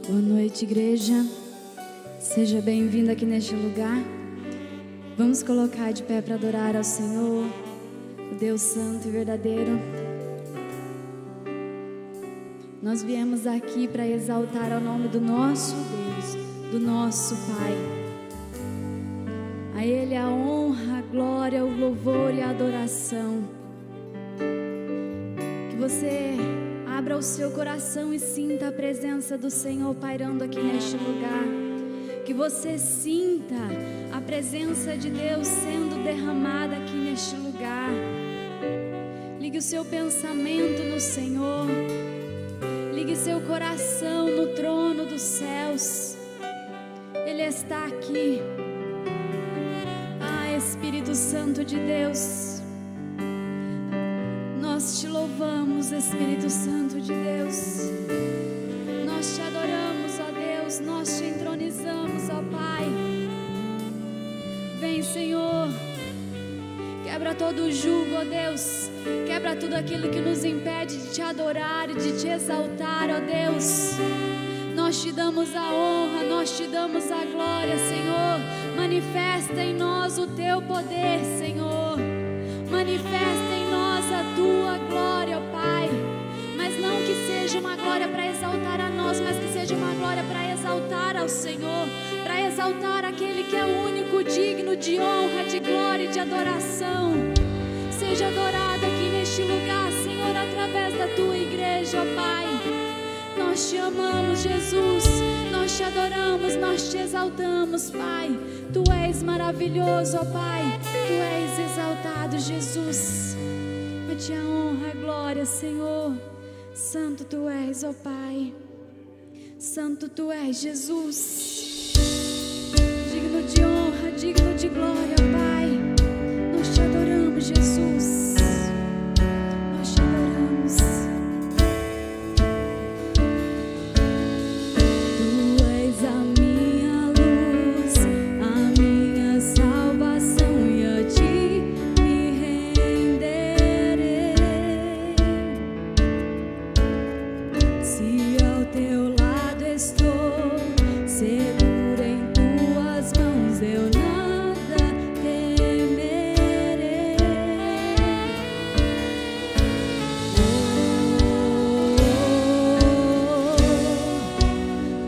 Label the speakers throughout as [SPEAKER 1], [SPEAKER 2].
[SPEAKER 1] Boa noite, igreja. Seja bem-vindo aqui neste lugar. Vamos colocar de pé para adorar ao Senhor, o Deus Santo e verdadeiro. Nós viemos aqui para exaltar ao nome do nosso Deus, do nosso Pai. A Ele a honra, a glória, o louvor e a adoração. Que você abra o seu coração e sinta a presença do Senhor pairando aqui neste lugar. Que você sinta a presença de Deus sendo derramada aqui neste lugar. Ligue o seu pensamento no Senhor. Ligue seu coração no trono dos céus. Ele está aqui. Ah, Espírito Santo de Deus, nós te louvamos, Espírito Santo de Deus. Nós te adoramos, ó Deus. Nós te entronizamos, ó Pai. Vem, Senhor. Quebra todo o jugo, ó Deus. Quebra tudo aquilo que nos impede de te adorar e de te exaltar, ó Deus. Nós te damos a honra, nós te damos a glória, Senhor. Manifesta em nós o teu poder, Senhor. Manifesta em nós a tua glória, ó Pai. Mas não que seja uma glória para exaltar a nós, mas que seja uma glória para exaltar ao Senhor, para exaltar aquele que é o único digno de honra, de glória e de adoração. Seja adorado aqui neste lugar, Senhor, através da tua igreja, ó Pai. Nós te amamos, Jesus. Nós te adoramos, nós te exaltamos, Pai. Tu és maravilhoso, ó Pai. Tu és exaltado, Jesus. A ti a honra, a glória, Senhor. Santo tu és, ó Pai. Santo tu és, Jesus. Digno de honra, digno de glória, ó Pai. Nós te adoramos, Jesus. Nós te adoramos. Tu és a minha luz, a minha salvação, e a ti me renderei. Se ao teu lado estou, segura em tuas mãos, eu nada temerei.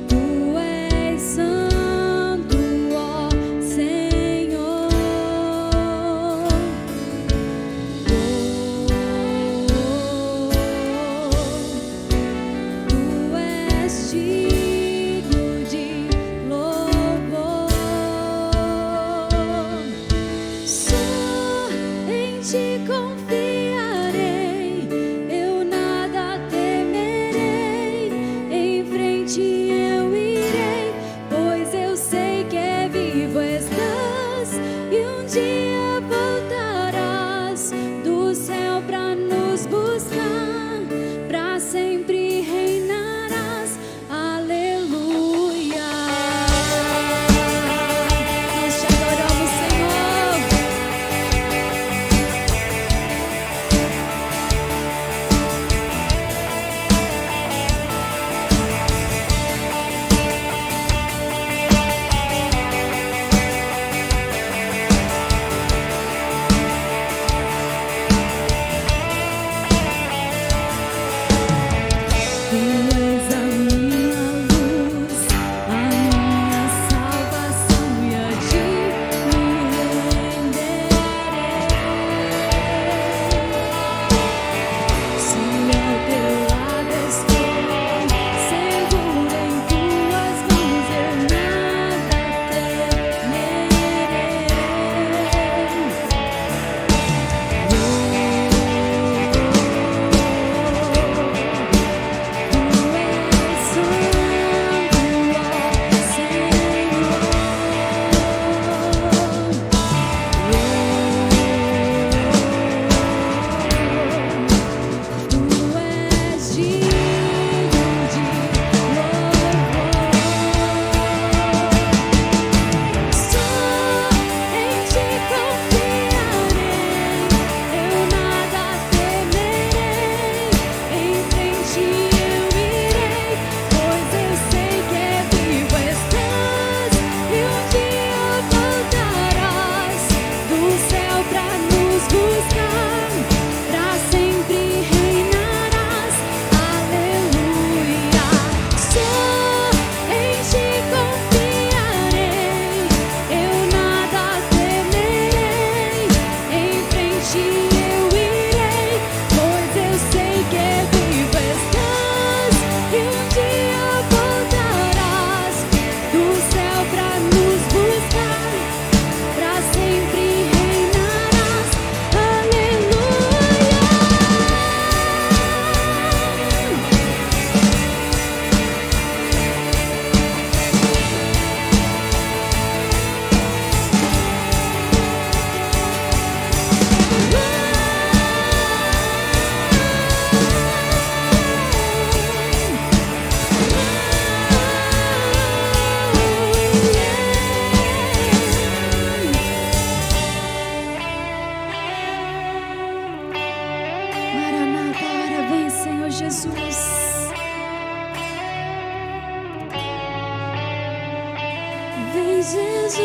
[SPEAKER 1] Tu és santo, ó Senhor. Tu és digno de louvor. Só em ti confiarei, eu nada temerei. Em frente eu irei, pois eu sei que vivo estás e um dia voltarás do céu pra nos buscar, pra sempre reinarás. Aleluia. Nós te adoramos, Senhor. Jesus. Vem Jesus,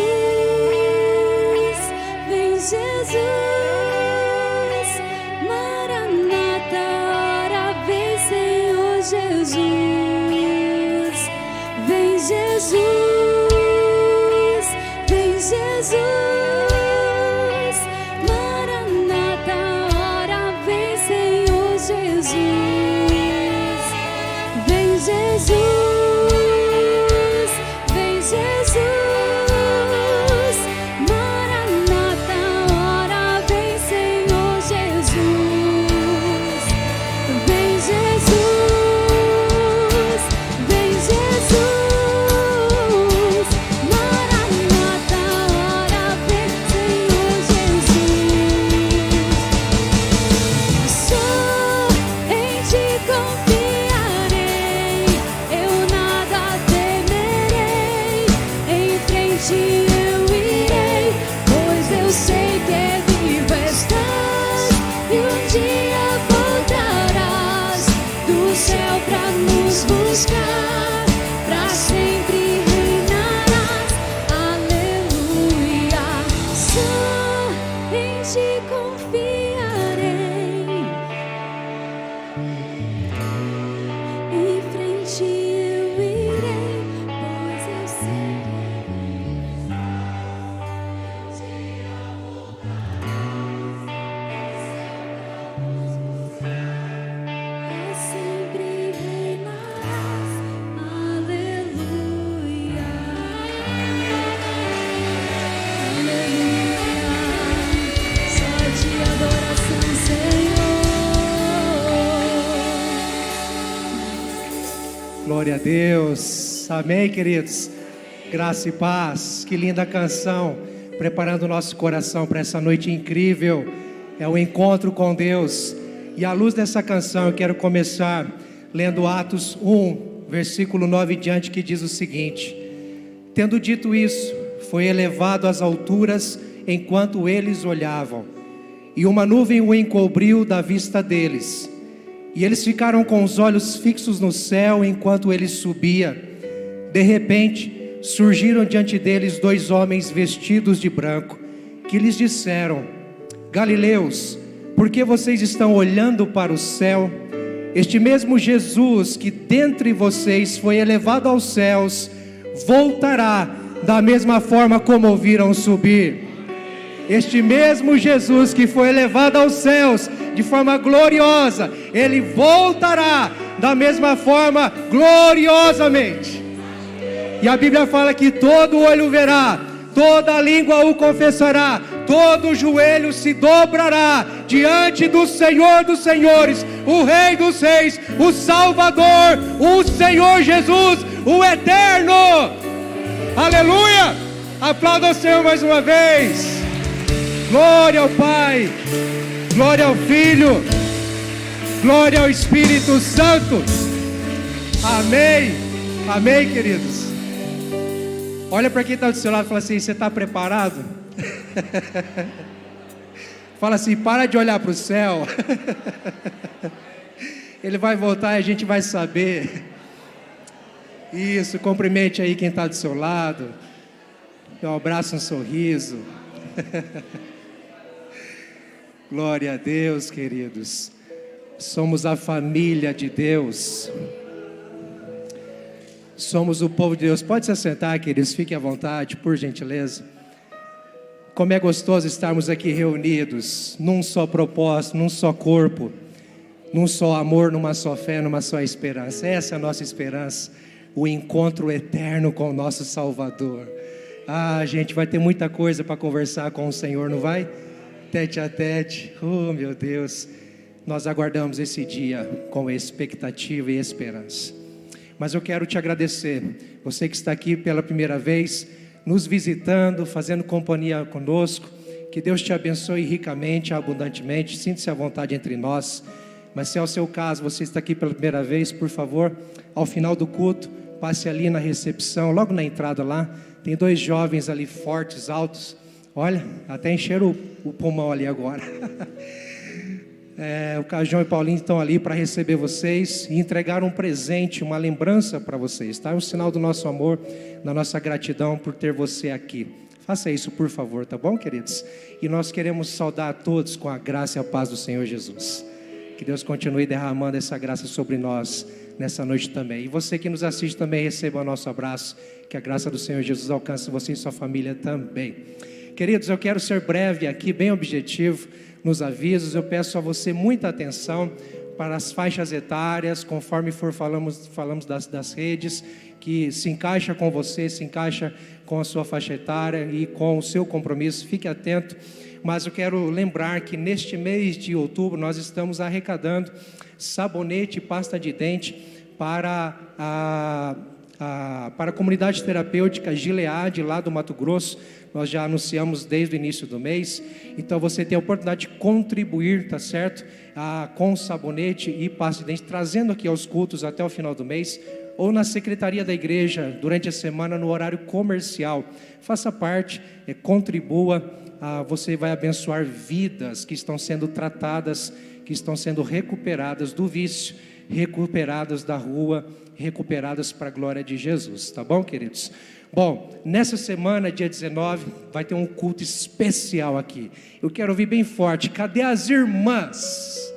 [SPEAKER 1] vem Jesus, Maranata, ora vem Senhor Jesus, vem Jesus, vem Jesus, Maranata, ora vem Senhor Jesus, vem Jesus. Pra sempre reinarás, aleluia. Só em ti confiarei, em frente eu irei, pois eu sei pra sempre reinarás. Aleluia, só de adoração, Senhor.
[SPEAKER 2] Glória a Deus, amém, queridos, graça e paz. Que linda canção, preparando o nosso coração para essa noite incrível, é o encontro com Deus. E à luz dessa canção eu quero começar lendo Atos 1, versículo 9 em diante, que diz o seguinte: tendo dito isso, foi elevado às alturas enquanto eles olhavam, e uma nuvem o encobriu da vista deles, e eles ficaram com os olhos fixos no céu enquanto ele subia. De repente surgiram diante deles dois homens vestidos de branco, que lhes disseram: Galileus, por que vocês estão olhando para o céu? Este mesmo Jesus que dentre vocês foi elevado aos céus, voltará da mesma forma como o viram subir. Este mesmo Jesus que foi elevado aos céus de forma gloriosa, ele voltará da mesma forma gloriosamente. E a Bíblia fala que todo olho verá, toda língua o confessará, todo joelho se dobrará diante do Senhor dos Senhores, o Rei dos Reis, o Salvador, o Senhor Jesus, o Eterno. Aleluia! Aplauda o Senhor mais uma vez. Glória ao Pai, glória ao Filho, glória ao Espírito Santo. Amém, amém, queridos. Olha para quem está do seu lado e fala assim: você está preparado? Fala assim: para de olhar para o céu. Ele vai voltar e a gente vai saber. Isso, cumprimente aí quem está do seu lado. Dê um abraço, um sorriso. Glória a Deus, queridos. Somos a família de Deus. Somos o povo de Deus. Pode se assentar, queridos, fiquem à vontade, por gentileza. Como é gostoso estarmos aqui reunidos, num só propósito, num só corpo, num só amor, numa só fé, numa só esperança. Essa é a nossa esperança, o encontro eterno com o nosso Salvador. Ah, gente, vai ter muita coisa para conversar com o Senhor, não vai? Tete a tete. Oh, meu Deus, nós aguardamos esse dia com expectativa e esperança. Mas eu quero te agradecer, você que está aqui pela primeira vez, nos visitando, fazendo companhia conosco. Que Deus te abençoe ricamente, abundantemente. Sinta-se à vontade entre nós. Mas se é o seu caso, você está aqui pela primeira vez, por favor, ao final do culto, passe ali na recepção, logo na entrada lá, tem dois jovens ali fortes, altos. Olha, até encheram o pulmão ali agora. O Cajão e o Paulinho estão ali para receber vocês e entregar um presente, uma lembrança para vocês, tá? É um sinal do nosso amor, da nossa gratidão por ter você aqui. Faça isso, por favor, tá bom, queridos? E nós queremos saudar a todos com a graça e a paz do Senhor Jesus. Que Deus continue derramando essa graça sobre nós nessa noite também. E você que nos assiste também, receba o nosso abraço. Que a graça do Senhor Jesus alcance você e sua família também. Queridos, eu quero ser breve aqui, bem objetivo nos avisos. Eu peço a você muita atenção para as faixas etárias, conforme falamos das redes, que se encaixa com você, se encaixa com a sua faixa etária e com o seu compromisso. Fique atento. Mas eu quero lembrar que neste mês de outubro nós estamos arrecadando sabonete e pasta de dente para a comunidade terapêutica Gilead, lá do Mato Grosso. Nós já anunciamos desde o início do mês. Então você tem a oportunidade de contribuir, tá certo? Com sabonete e pasta de dente, trazendo aqui aos cultos até o final do mês, ou na secretaria da igreja durante a semana no horário comercial. Faça parte, contribua. Você vai abençoar vidas que estão sendo tratadas, que estão sendo recuperadas do vício, recuperadas da rua, recuperadas para a glória de Jesus, tá bom, queridos? Bom, nessa semana, dia 19, vai ter um culto especial aqui. Eu quero ouvir bem forte, cadê as irmãs?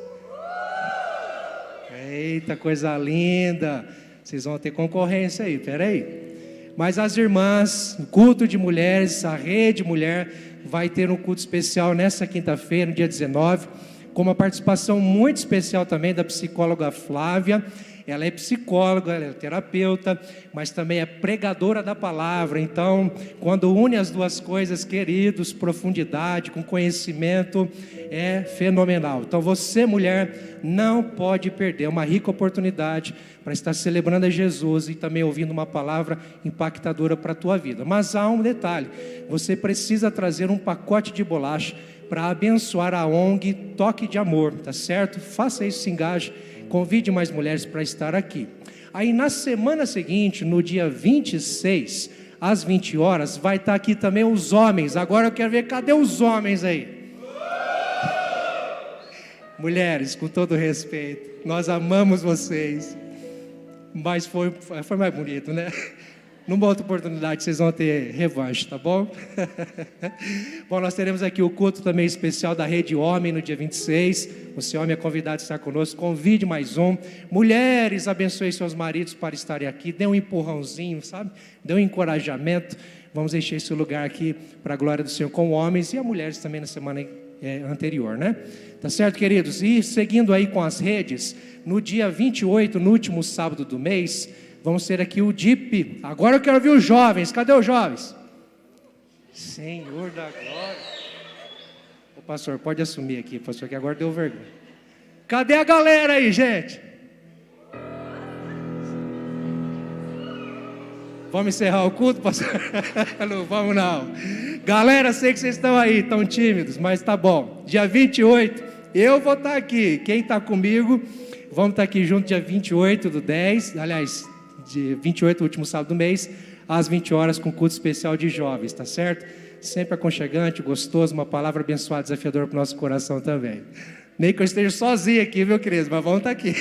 [SPEAKER 2] Eita, coisa linda! Vocês vão ter concorrência aí, peraí. Mas as irmãs, o culto de mulheres, a rede mulher, vai ter um culto especial nessa quinta-feira, no dia 19, com uma participação muito especial também da psicóloga Flávia. Ela é psicóloga, ela é terapeuta, mas também é pregadora da palavra. Então, quando une as duas coisas, queridos, profundidade com conhecimento, é fenomenal. Então, você, mulher, não pode perder uma rica oportunidade para estar celebrando a Jesus e também ouvindo uma palavra impactadora para a tua vida. Mas há um detalhe, você precisa trazer um pacote de bolacha para abençoar a ONG Toque de Amor, tá certo? Faça isso, se engaje. Convide mais mulheres para estar aqui. Aí na semana seguinte, no dia 26, às 20 horas, vai estar aqui também os homens. Agora eu quero ver, cadê os homens aí? Mulheres, com todo respeito, nós amamos vocês. Mas foi mais bonito, né? Numa outra oportunidade vocês vão ter revanche, tá bom? Bom, nós teremos aqui o culto também especial da Rede Homem no dia 26. Você, homem, é convidado a estar conosco. Convide mais um. Mulheres, abençoe seus maridos para estarem aqui. Dê um empurrãozinho, sabe? Dê um encorajamento. Vamos encher esse lugar aqui para a glória do Senhor com homens e as mulheres também na semana anterior, né? Tá certo, queridos? E seguindo aí com as redes, no dia 28, no último sábado do mês, vamos ter aqui o DIP. Agora eu quero ver os jovens. Cadê os jovens? Senhor da glória. O pastor, pode assumir aqui, pastor, que agora deu vergonha. Cadê a galera aí, gente? Vamos encerrar o culto, pastor? Não vamos não. Galera, sei que vocês estão aí, estão tímidos, mas tá bom. Dia 28, eu vou estar aqui. Quem está comigo, vamos estar aqui junto dia 28 do 10. Aliás, de 28, último sábado do mês, às 20 horas, com culto especial de jovens, tá certo? Sempre aconchegante, gostoso, uma palavra abençoada, desafiadora para o nosso coração também. Nem que eu esteja sozinho aqui, viu, queridos? Mas vamos estar aqui.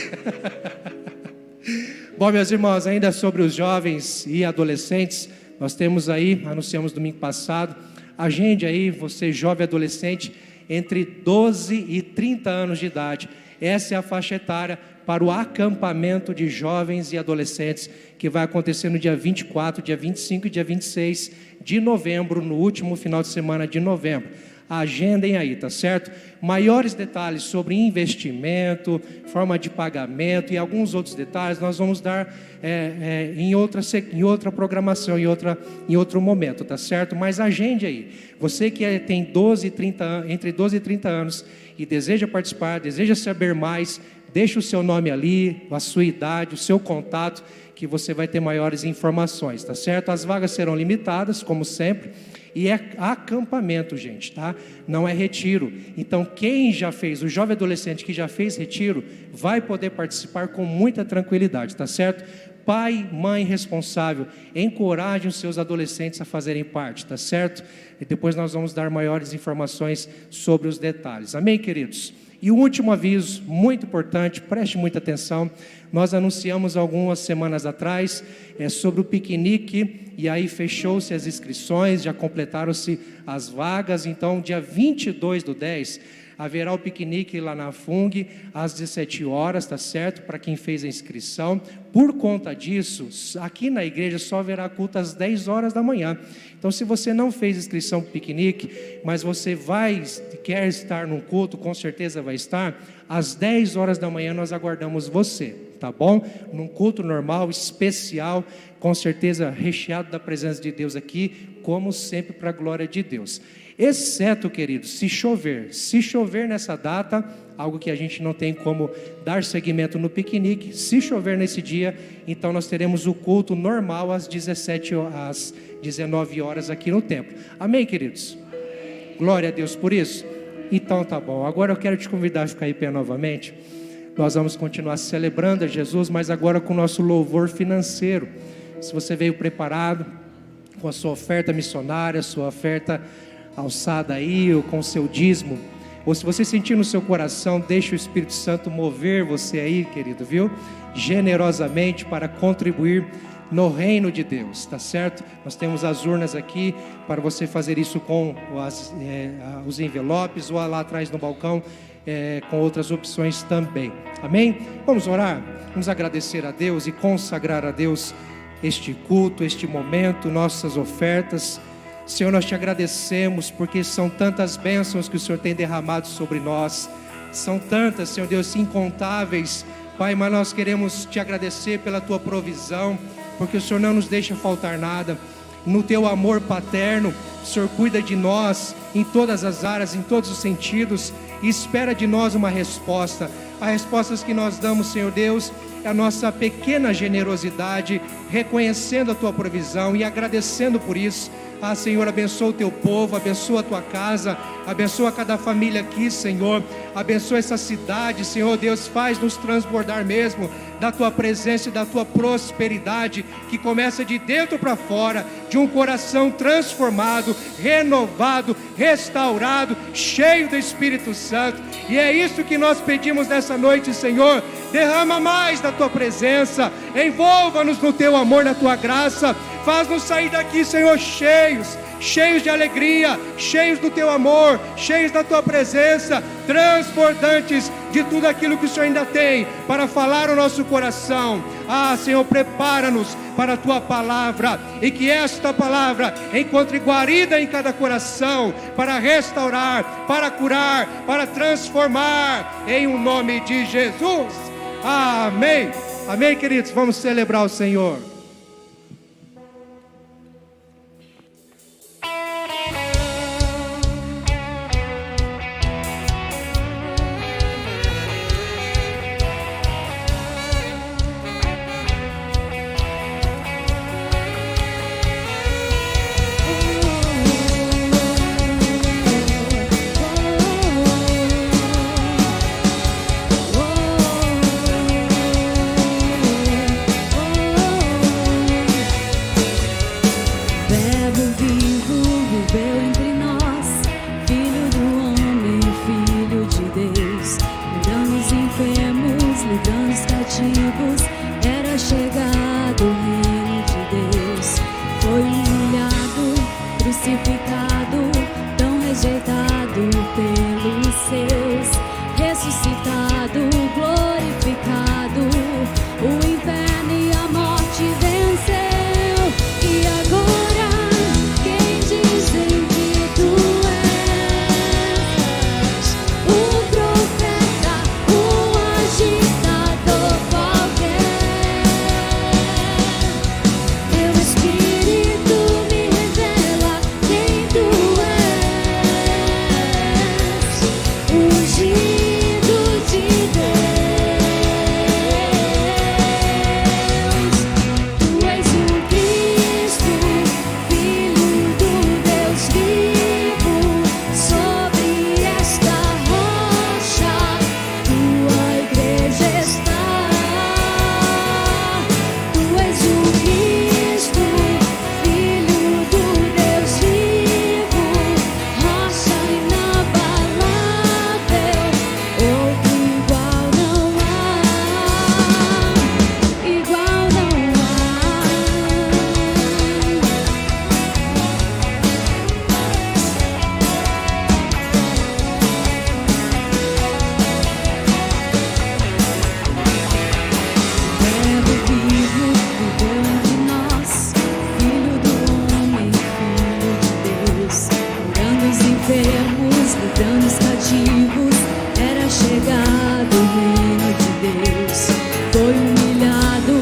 [SPEAKER 2] Bom, meus irmãos, ainda sobre os jovens e adolescentes, nós temos aí, anunciamos domingo passado, agende aí, você jovem adolescente, entre 12 e 30 anos de idade. Essa é a faixa etária para o acampamento de jovens e adolescentes, que vai acontecer no dia 24, dia 25 e dia 26 de novembro, no último final de semana de novembro. Agendem aí, tá certo? Maiores detalhes sobre investimento, forma de pagamento e alguns outros detalhes nós vamos dar em outra programação, em outro momento, tá certo? Mas agende aí. Você que tem entre 12 e 30 anos e deseja participar, deseja saber mais, deixa o seu nome ali, a sua idade, o seu contato, que você vai ter maiores informações, tá certo? As vagas serão limitadas, como sempre, e é acampamento, gente, tá? Não é retiro. Então, quem já fez, o jovem adolescente que já fez retiro, vai poder participar com muita tranquilidade, tá certo? Pai, mãe responsável, encorajem os seus adolescentes a fazerem parte, tá certo? E depois nós vamos dar maiores informações sobre os detalhes. Amém, queridos? E o último aviso, muito importante, preste muita atenção, nós anunciamos algumas semanas atrás sobre o piquenique, e aí fechou-se as inscrições, já completaram-se as vagas, então dia 22/10, haverá o piquenique lá na FUNG, às 17 horas, tá certo? Para quem fez a inscrição. Por conta disso, aqui na igreja só haverá culto às 10 horas da manhã. Então, se você não fez inscrição para o piquenique, mas você quer estar num culto, com certeza vai estar, às 10 horas da manhã nós aguardamos você, tá bom? Num culto normal, especial, com certeza recheado da presença de Deus aqui, como sempre, para a glória de Deus. Exceto, queridos, se chover nessa data, algo que a gente não tem como dar seguimento no piquenique, se chover nesse dia, então nós teremos o culto normal às 19 horas aqui no templo. Amém, queridos? Glória a Deus por isso? Então tá bom, agora eu quero te convidar a ficar em pé novamente. Nós vamos continuar celebrando a Jesus, mas agora com o nosso louvor financeiro. Se você veio preparado com a sua oferta missionária, sua oferta alçada aí, ou com o seu dízimo, ou se você sentir no seu coração, deixa o Espírito Santo mover você aí, querido, viu? Generosamente para contribuir no reino de Deus, tá certo? Nós temos as urnas aqui para você fazer isso com os envelopes, ou lá atrás no balcão, com outras opções também, amém? Vamos orar, vamos agradecer a Deus e consagrar a Deus este culto, este momento, nossas ofertas. Senhor, nós te agradecemos porque são tantas bênçãos que o Senhor tem derramado sobre nós, são tantas, Senhor Deus, incontáveis, Pai, mas nós queremos te agradecer pela tua provisão, porque o Senhor não nos deixa faltar nada. No teu amor paterno, o Senhor cuida de nós em todas as áreas, em todos os sentidos, e espera de nós uma resposta. As respostas que nós damos, Senhor Deus, é a nossa pequena generosidade, reconhecendo a tua provisão e agradecendo por isso. Ah, Senhor, abençoa o teu povo, abençoa a tua casa, abençoa cada família aqui, Senhor, abençoa essa cidade, Senhor Deus, faz-nos transbordar mesmo da tua presença e da tua prosperidade, que começa de dentro para fora, de um coração transformado, renovado, restaurado, cheio do Espírito Santo. E é isso que nós pedimos nessa noite, Senhor. Derrama mais da tua presença, envolva-nos no teu amor, na tua graça, faz-nos sair daqui, Senhor, cheios de alegria, cheios do teu amor, cheios da tua presença, transbordantes de tudo aquilo que o Senhor ainda tem para falar ao nosso coração. Ah, Senhor, prepara-nos para a tua palavra, e que esta palavra encontre guarida em cada coração, para restaurar, para curar, para transformar, em o nome de Jesus. Amém. Amém, queridos, vamos celebrar o Senhor.
[SPEAKER 1] motivos. Era chegado o reino de Deus. Foi humilhado,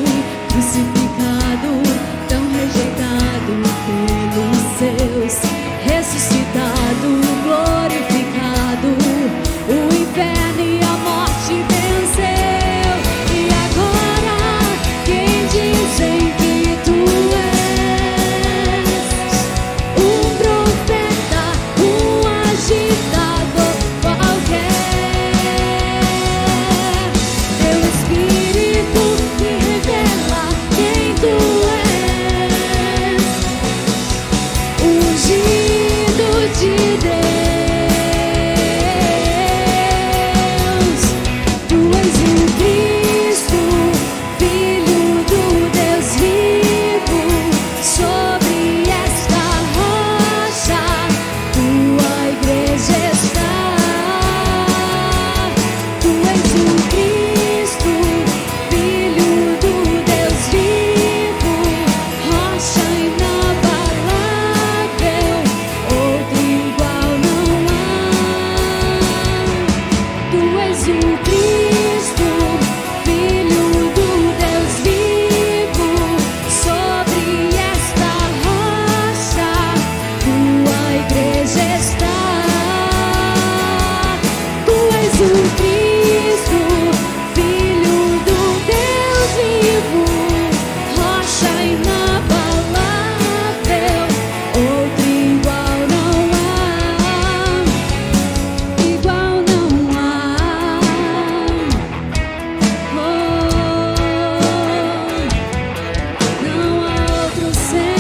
[SPEAKER 1] crucificado, tão rejeitado pelos seus. Ressuscitado, glorificado, o inferno e a morte venceu. E agora quem dizem que tu és? Um profeta, um agitador qualquer. Teu Espírito me revela quem tu és. Ungido de Deus, tu és o Cristo, Filho do Deus vivo. Sobre esta rocha tua igreja está. Tu és o Cristo, Filho do Deus vivo, rocha inabalável, outro igual não há. Tu és o Cristo, Filho do Deus vivo. Sobre esta rocha tua igreja está. Tu és o Cristo, Filho do Deus vivo, rocha inabalável, outro igual não há. Igual não há. Não há outro Senhor.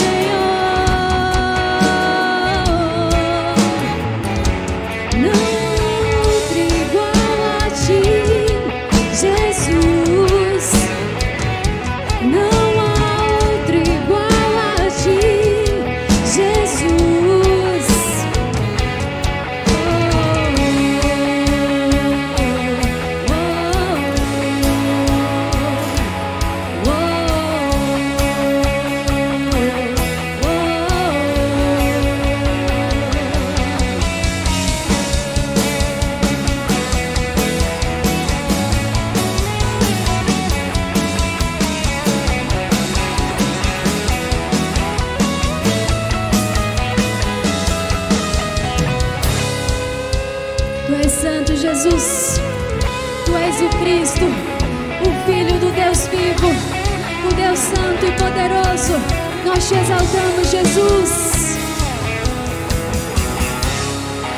[SPEAKER 1] Não há outro igual a ti, Jesus. Não há outro igual a ti, Jesus. Tu és santo, Jesus. Tu és o Cristo, o Filho do Deus vivo, o Deus santo e poderoso. Nós te exaltamos, Jesus.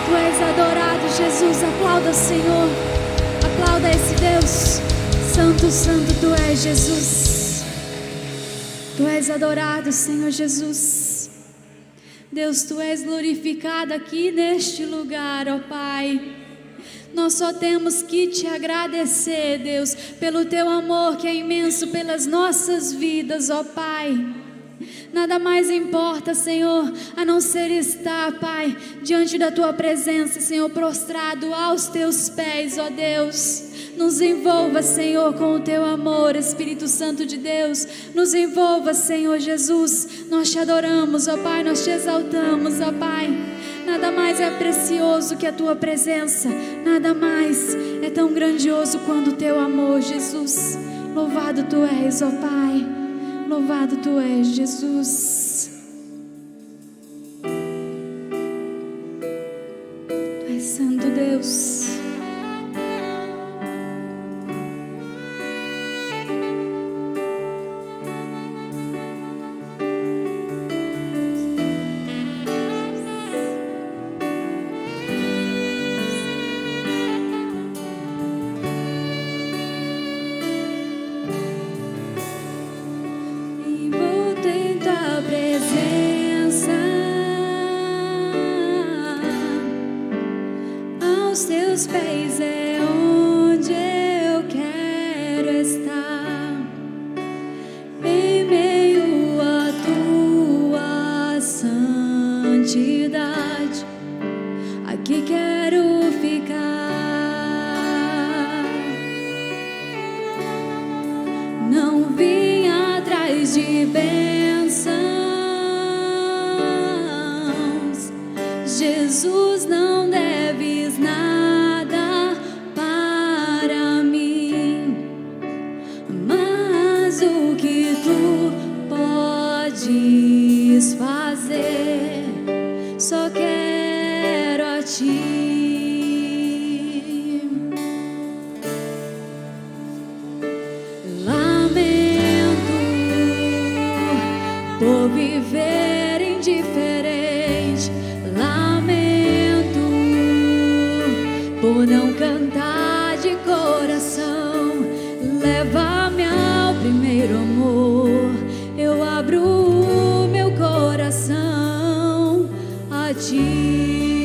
[SPEAKER 1] Tu és adorado, Jesus. Aplauda, Senhor. Aplauda esse Deus. Santo, santo tu és, Jesus. Tu és adorado, Senhor Jesus. Deus, tu és glorificado aqui neste lugar, ó Pai. Nós só temos que te agradecer, Deus, pelo teu amor que é imenso pelas nossas vidas, ó Pai. Nada mais importa, Senhor, a não ser estar, Pai, diante da tua presença, Senhor, prostrado aos teus pés, ó Deus. Nos envolva, Senhor, com o teu amor, Espírito Santo de Deus. Nos envolva, Senhor Jesus. Nós te adoramos, ó Pai, nós te exaltamos, ó Pai. Nada mais é precioso que a tua presença. Nada mais é tão grandioso quanto o teu amor, Jesus. Louvado tu és, ó Pai. Louvado tu és, Jesus. Tu és santo, Deus. Pés é onde eu quero estar, em meio à tua santidade. Aqui quero ficar. Não vim atrás de bênçãos, Jesus, não deves nada por não cantar de coração. Leva-me ao primeiro amor. Eu abro o meu coração a ti.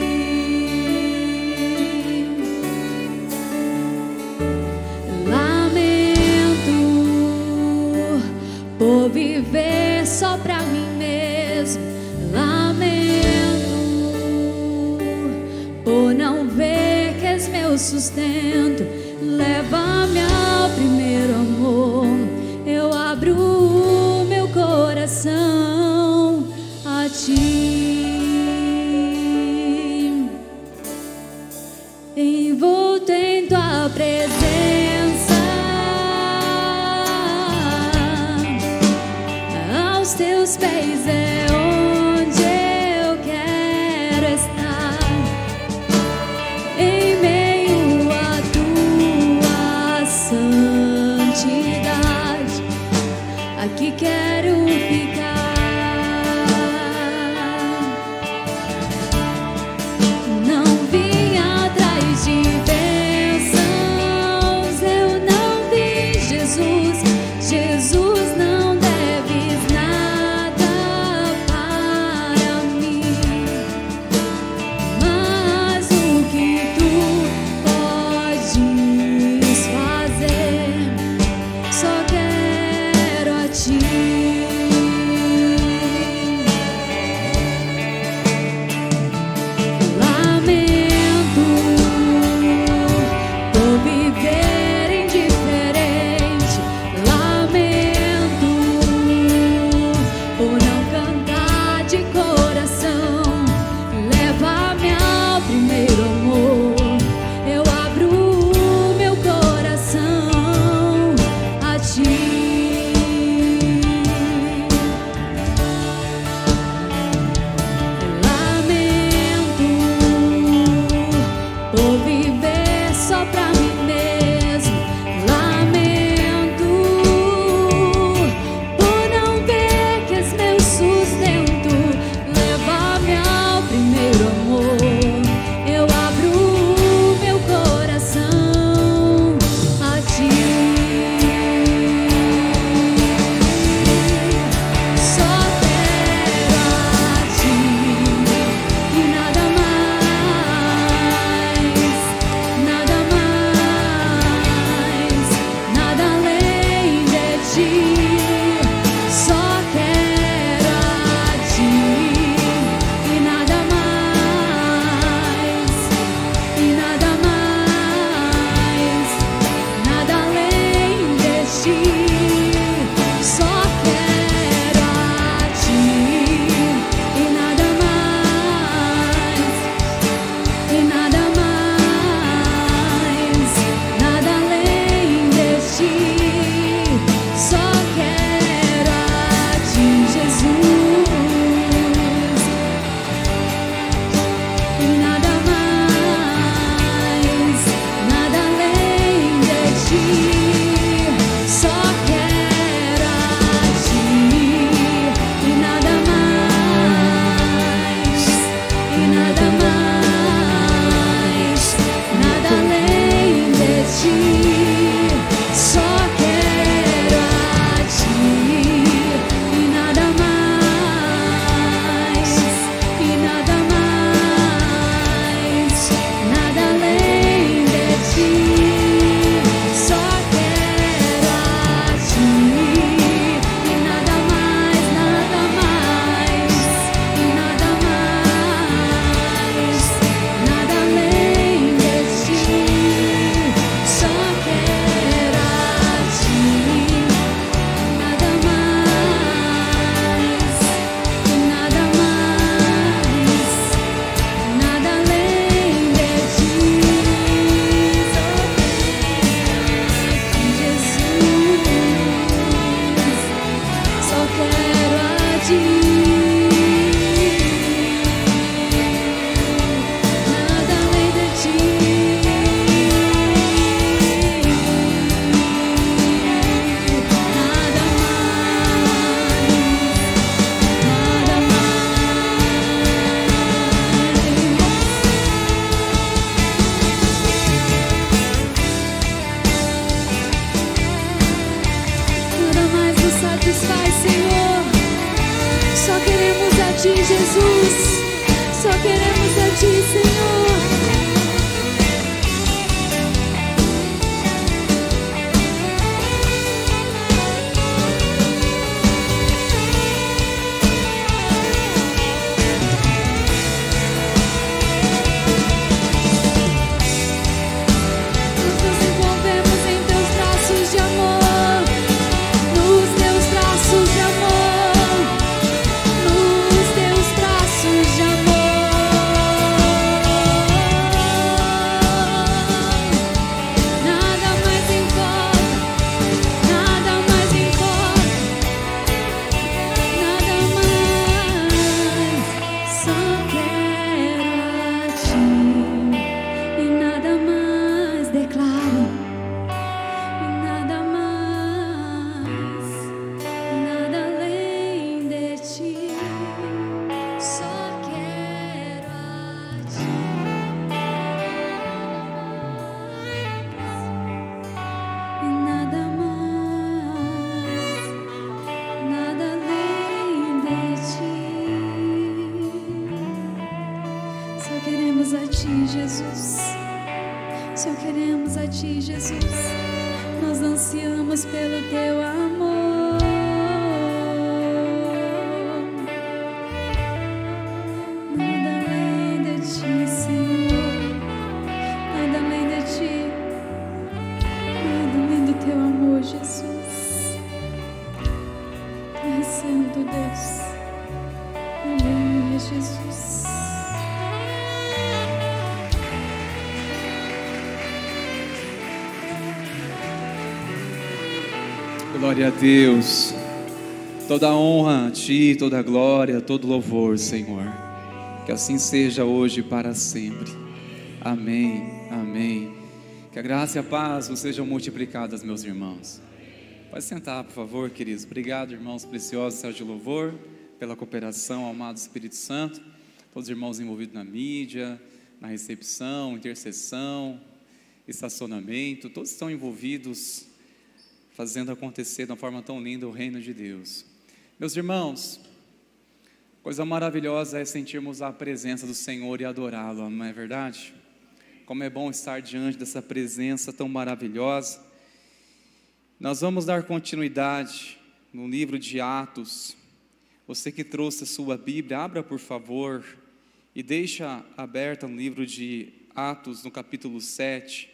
[SPEAKER 1] Lamento por viver só pra mim mesmo. Lamento por não ver que és meu sustento. Leva-me ao primeiro amor. Eu abro o meu coração a ti. Envolto em tua presença, aos teus pés é onde eu quero estar. Em meio à tua santidade, aqui quero ficar. Não vim atrás de bênçãos, eu não vi Jesus. Jesus, não deves nada para mim, mas o que tu podes fazer, só quero a ti. Lamento por viver indiferente. Lamento por não cantar de coração. Leva-me ao primeiro amor. Eu abro o meu coração a ti. Lamento por viver só pra mim mesmo. Lamento por não ver que és meu sustento. Leva-me ao primeiro amor. Eu abro o meu coração a ti. Só quero a ti e nada mais. Ti, Jesus. Só queremos a Ti, Senhor.
[SPEAKER 3] Glória a Deus, toda honra a Ti, toda glória, todo louvor, Senhor, que assim seja hoje e para sempre, amém, amém. Que a graça e a paz vos sejam multiplicadas, meus irmãos. Pode sentar, por favor, queridos. Obrigado, irmãos preciosos, Sérgio Louvor, pela cooperação, ao amado Espírito Santo, todos os irmãos envolvidos na mídia, na recepção, intercessão, estacionamento, todos estão envolvidos, fazendo acontecer de uma forma tão linda o reino de Deus. Meus irmãos, coisa maravilhosa é sentirmos a presença do Senhor e adorá-lo, não é verdade? Como é bom estar diante dessa presença tão maravilhosa. Nós vamos dar continuidade no livro de Atos. Você que trouxe a sua Bíblia, abra por favor e deixa aberta no livro de Atos, no capítulo 7.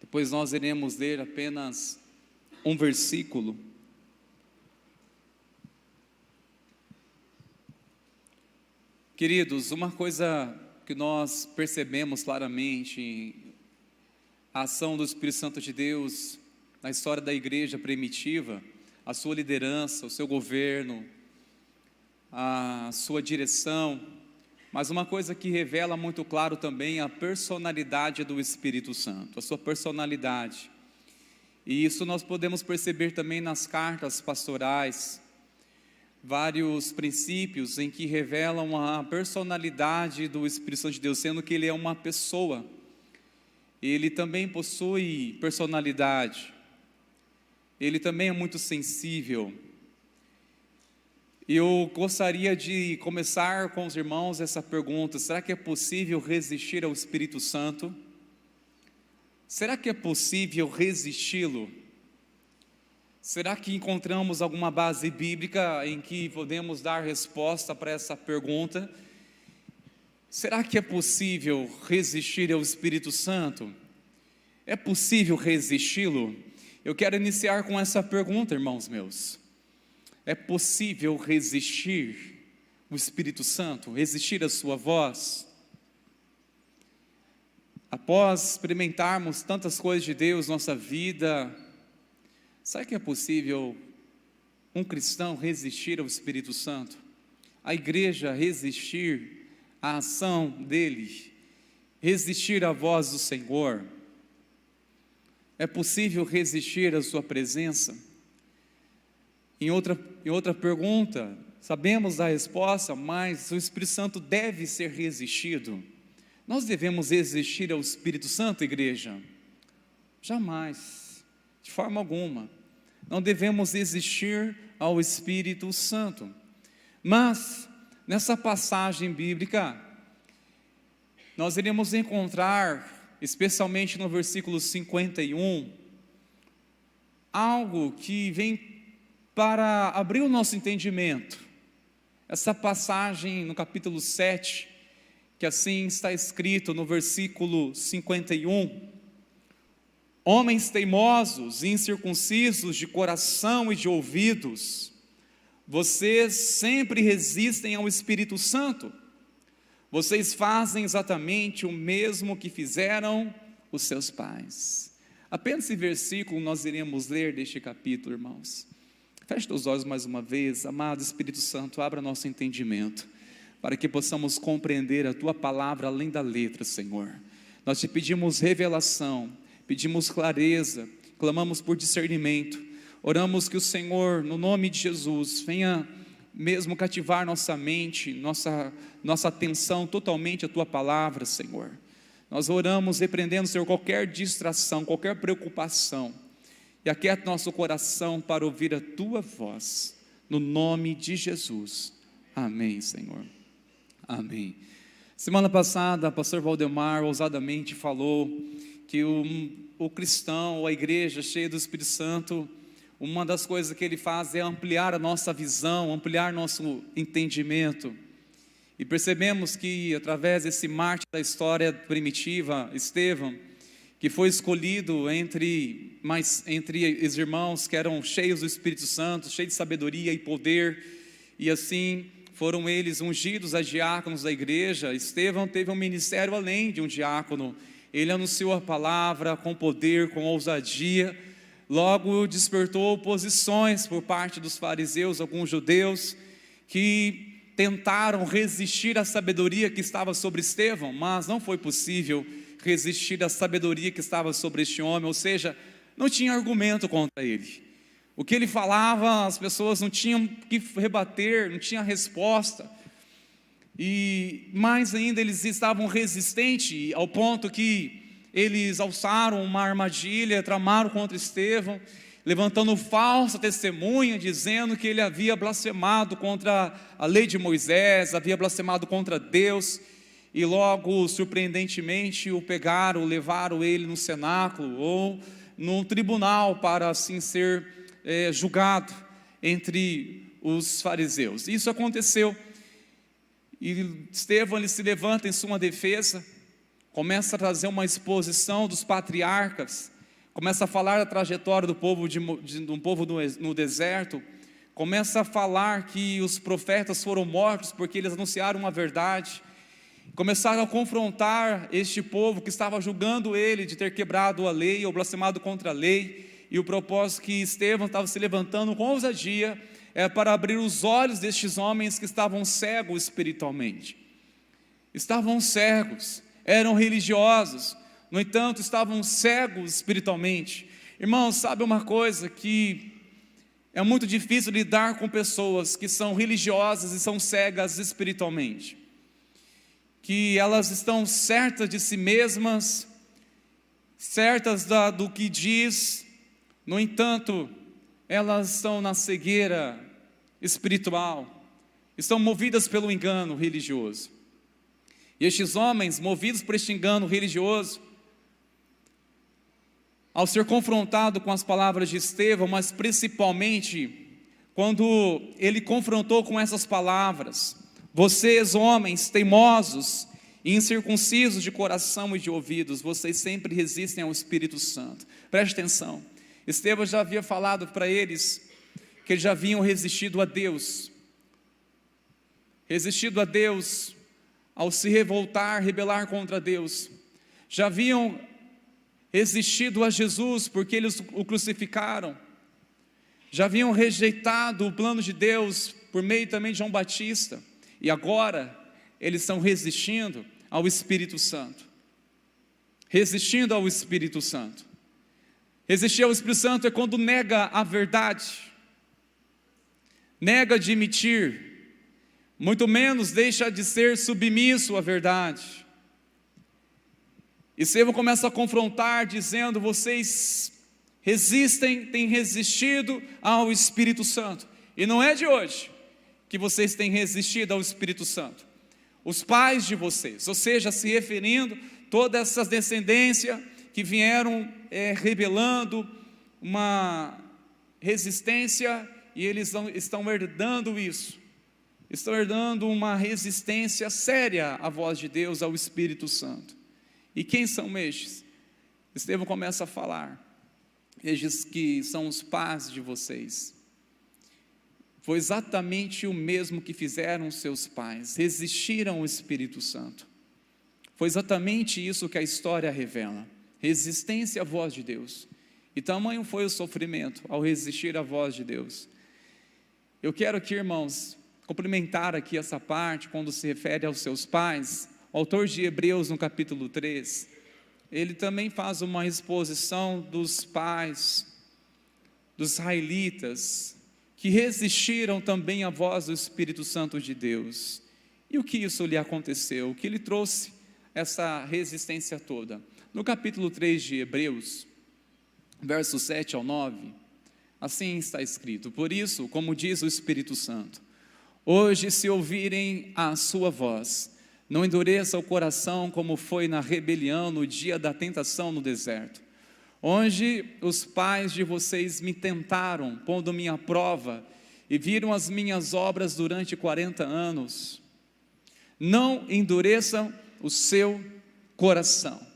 [SPEAKER 3] Depois nós iremos ler apenas um versículo. Queridos, uma coisa que nós percebemos claramente, a ação do Espírito Santo de Deus na história da igreja primitiva, a sua liderança, o seu governo, a sua direção, mas uma coisa que revela muito claro também a personalidade do Espírito Santo, a sua personalidade. E isso nós podemos perceber também nas cartas pastorais, vários princípios em que revelam a personalidade do Espírito Santo de Deus, sendo que ele é uma pessoa, ele também possui personalidade, ele também é muito sensível. Eu gostaria de começar com os irmãos essa pergunta: será que é possível resistir ao Espírito Santo? Será que é possível resisti-lo? Será que encontramos alguma base bíblica em que podemos dar resposta para essa pergunta? Será que é possível resistir ao Espírito Santo? É possível resisti-lo? Eu quero iniciar com essa pergunta, irmãos meus. É possível resistir o Espírito Santo, resistir a sua voz? Após experimentarmos tantas coisas de Deus na nossa vida, será que é possível um cristão resistir ao Espírito Santo? A igreja resistir à ação dele, resistir à voz do Senhor? É possível resistir à sua presença? Em outra pergunta, sabemos a resposta, mas o Espírito Santo deve ser resistido. Nós devemos resistir ao Espírito Santo, igreja? Jamais, de forma alguma. Não devemos resistir ao Espírito Santo. Mas nessa passagem bíblica, nós iremos encontrar, especialmente no versículo 51, algo que vem para abrir o nosso entendimento. Essa passagem no capítulo 7, que assim está escrito no versículo 51: homens teimosos e incircuncisos de coração e de ouvidos, vocês sempre resistem ao Espírito Santo. Vocês fazem exatamente o mesmo que fizeram os seus pais. Apenas esse versículo nós iremos ler deste capítulo, irmãos. Feche os olhos mais uma vez. Amado Espírito Santo, abra nosso entendimento, para que possamos compreender a Tua palavra além da letra, Senhor. Nós te pedimos revelação, pedimos clareza, clamamos por discernimento. Oramos que o Senhor, no nome de Jesus, venha mesmo cativar nossa mente, nossa atenção totalmente à Tua palavra, Senhor. Nós oramos repreendendo, Senhor, qualquer distração, qualquer preocupação, e aquieta nosso coração para ouvir a Tua voz, no nome de Jesus. Amém, Senhor. Amém. Semana passada, o pastor Valdemar ousadamente falou que o cristão, a igreja cheia do Espírito Santo, uma das coisas que ele faz é ampliar a nossa visão, ampliar nosso entendimento. E percebemos que através desse mártir da história primitiva, Estevão, que foi escolhido entre os irmãos que eram cheios do Espírito Santo, cheios de sabedoria e poder, e assim foram eles ungidos a diáconos da igreja. Estevão teve um ministério além de um diácono. Ele anunciou a palavra com poder, com ousadia. Logo despertou oposições por parte dos fariseus, alguns judeus, que tentaram resistir à sabedoria que estava sobre Estevão, mas não foi possível resistir à sabedoria que estava sobre este homem, ou seja, não tinha argumento contra ele. O que ele falava, as pessoas não tinham que rebater, não tinha resposta. E mais ainda, eles estavam resistentes ao ponto que eles alçaram uma armadilha, tramaram contra Estevão, levantando falsa testemunha, dizendo que ele havia blasfemado contra a lei de Moisés, havia blasfemado contra Deus, e logo, surpreendentemente, o pegaram, levaram ele no cenáculo, ou num tribunal, para assim ser julgado entre os fariseus. Isso aconteceu, e Estevão ele se levanta em sua defesa, começa a trazer uma exposição dos patriarcas, começa a falar da trajetória do povo, no deserto, começa a falar que os profetas foram mortos porque eles anunciaram uma verdade, começaram a confrontar este povo que estava julgando ele de ter quebrado a lei ou blasfemado contra a lei, e o propósito que Estevão estava se levantando com ousadia é para abrir os olhos destes homens que estavam cegos espiritualmente. Estavam cegos, eram religiosos, no entanto estavam cegos espiritualmente. Irmãos, sabe uma coisa, que é muito difícil lidar com pessoas que são religiosas e são cegas espiritualmente, que elas estão certas de si mesmas, certas do que diz, no entanto, elas estão na cegueira espiritual, estão movidas pelo engano religioso. E estes homens, movidos por este engano religioso, ao ser confrontado com as palavras de Estevão, mas principalmente quando ele confrontou com essas palavras: vocês, homens teimosos e incircuncisos de coração e de ouvidos, vocês sempre resistem ao Espírito Santo. Preste atenção, Estevão já havia falado para eles que eles já haviam resistido a Deus ao se revoltar, rebelar contra Deus, já haviam resistido a Jesus porque eles o crucificaram, já haviam rejeitado o plano de Deus por meio também de João Batista, e agora eles estão resistindo ao Espírito Santo. Resistindo ao Espírito Santo. Resistir ao Espírito Santo é quando nega a verdade, nega admitir, muito menos deixa de ser submisso à verdade. E Estevão começa a confrontar, dizendo: vocês resistem, têm resistido ao Espírito Santo. E não é de hoje que vocês têm resistido ao Espírito Santo? Os pais de vocês, ou seja, se referindo toda essa descendência que vieram rebelando, uma resistência, e eles estão herdando isso, estão herdando uma resistência séria à voz de Deus, ao Espírito Santo. E quem são estes? Estevão começa a falar, estes que são os pais de vocês. Foi exatamente o mesmo que fizeram seus pais, resistiram ao Espírito Santo. Foi exatamente isso que a história revela, resistência à voz de Deus. E tamanho foi o sofrimento ao resistir à voz de Deus. Eu quero aqui, irmãos, complementar aqui essa parte, quando se refere aos seus pais. O autor de Hebreus, no capítulo 3, ele também faz uma exposição dos pais, dos israelitas, que resistiram também à voz do Espírito Santo de Deus. E o que isso lhe aconteceu? O que lhe trouxe essa resistência toda? No capítulo 3 de Hebreus, versos 7 ao 9, assim está escrito: por isso, como diz o Espírito Santo, hoje, se ouvirem a sua voz, não endureça o coração como foi na rebelião no dia da tentação no deserto, onde os pais de vocês me tentaram, pondo-me à prova, e viram as minhas obras durante 40 anos. Não endureçam o seu coração.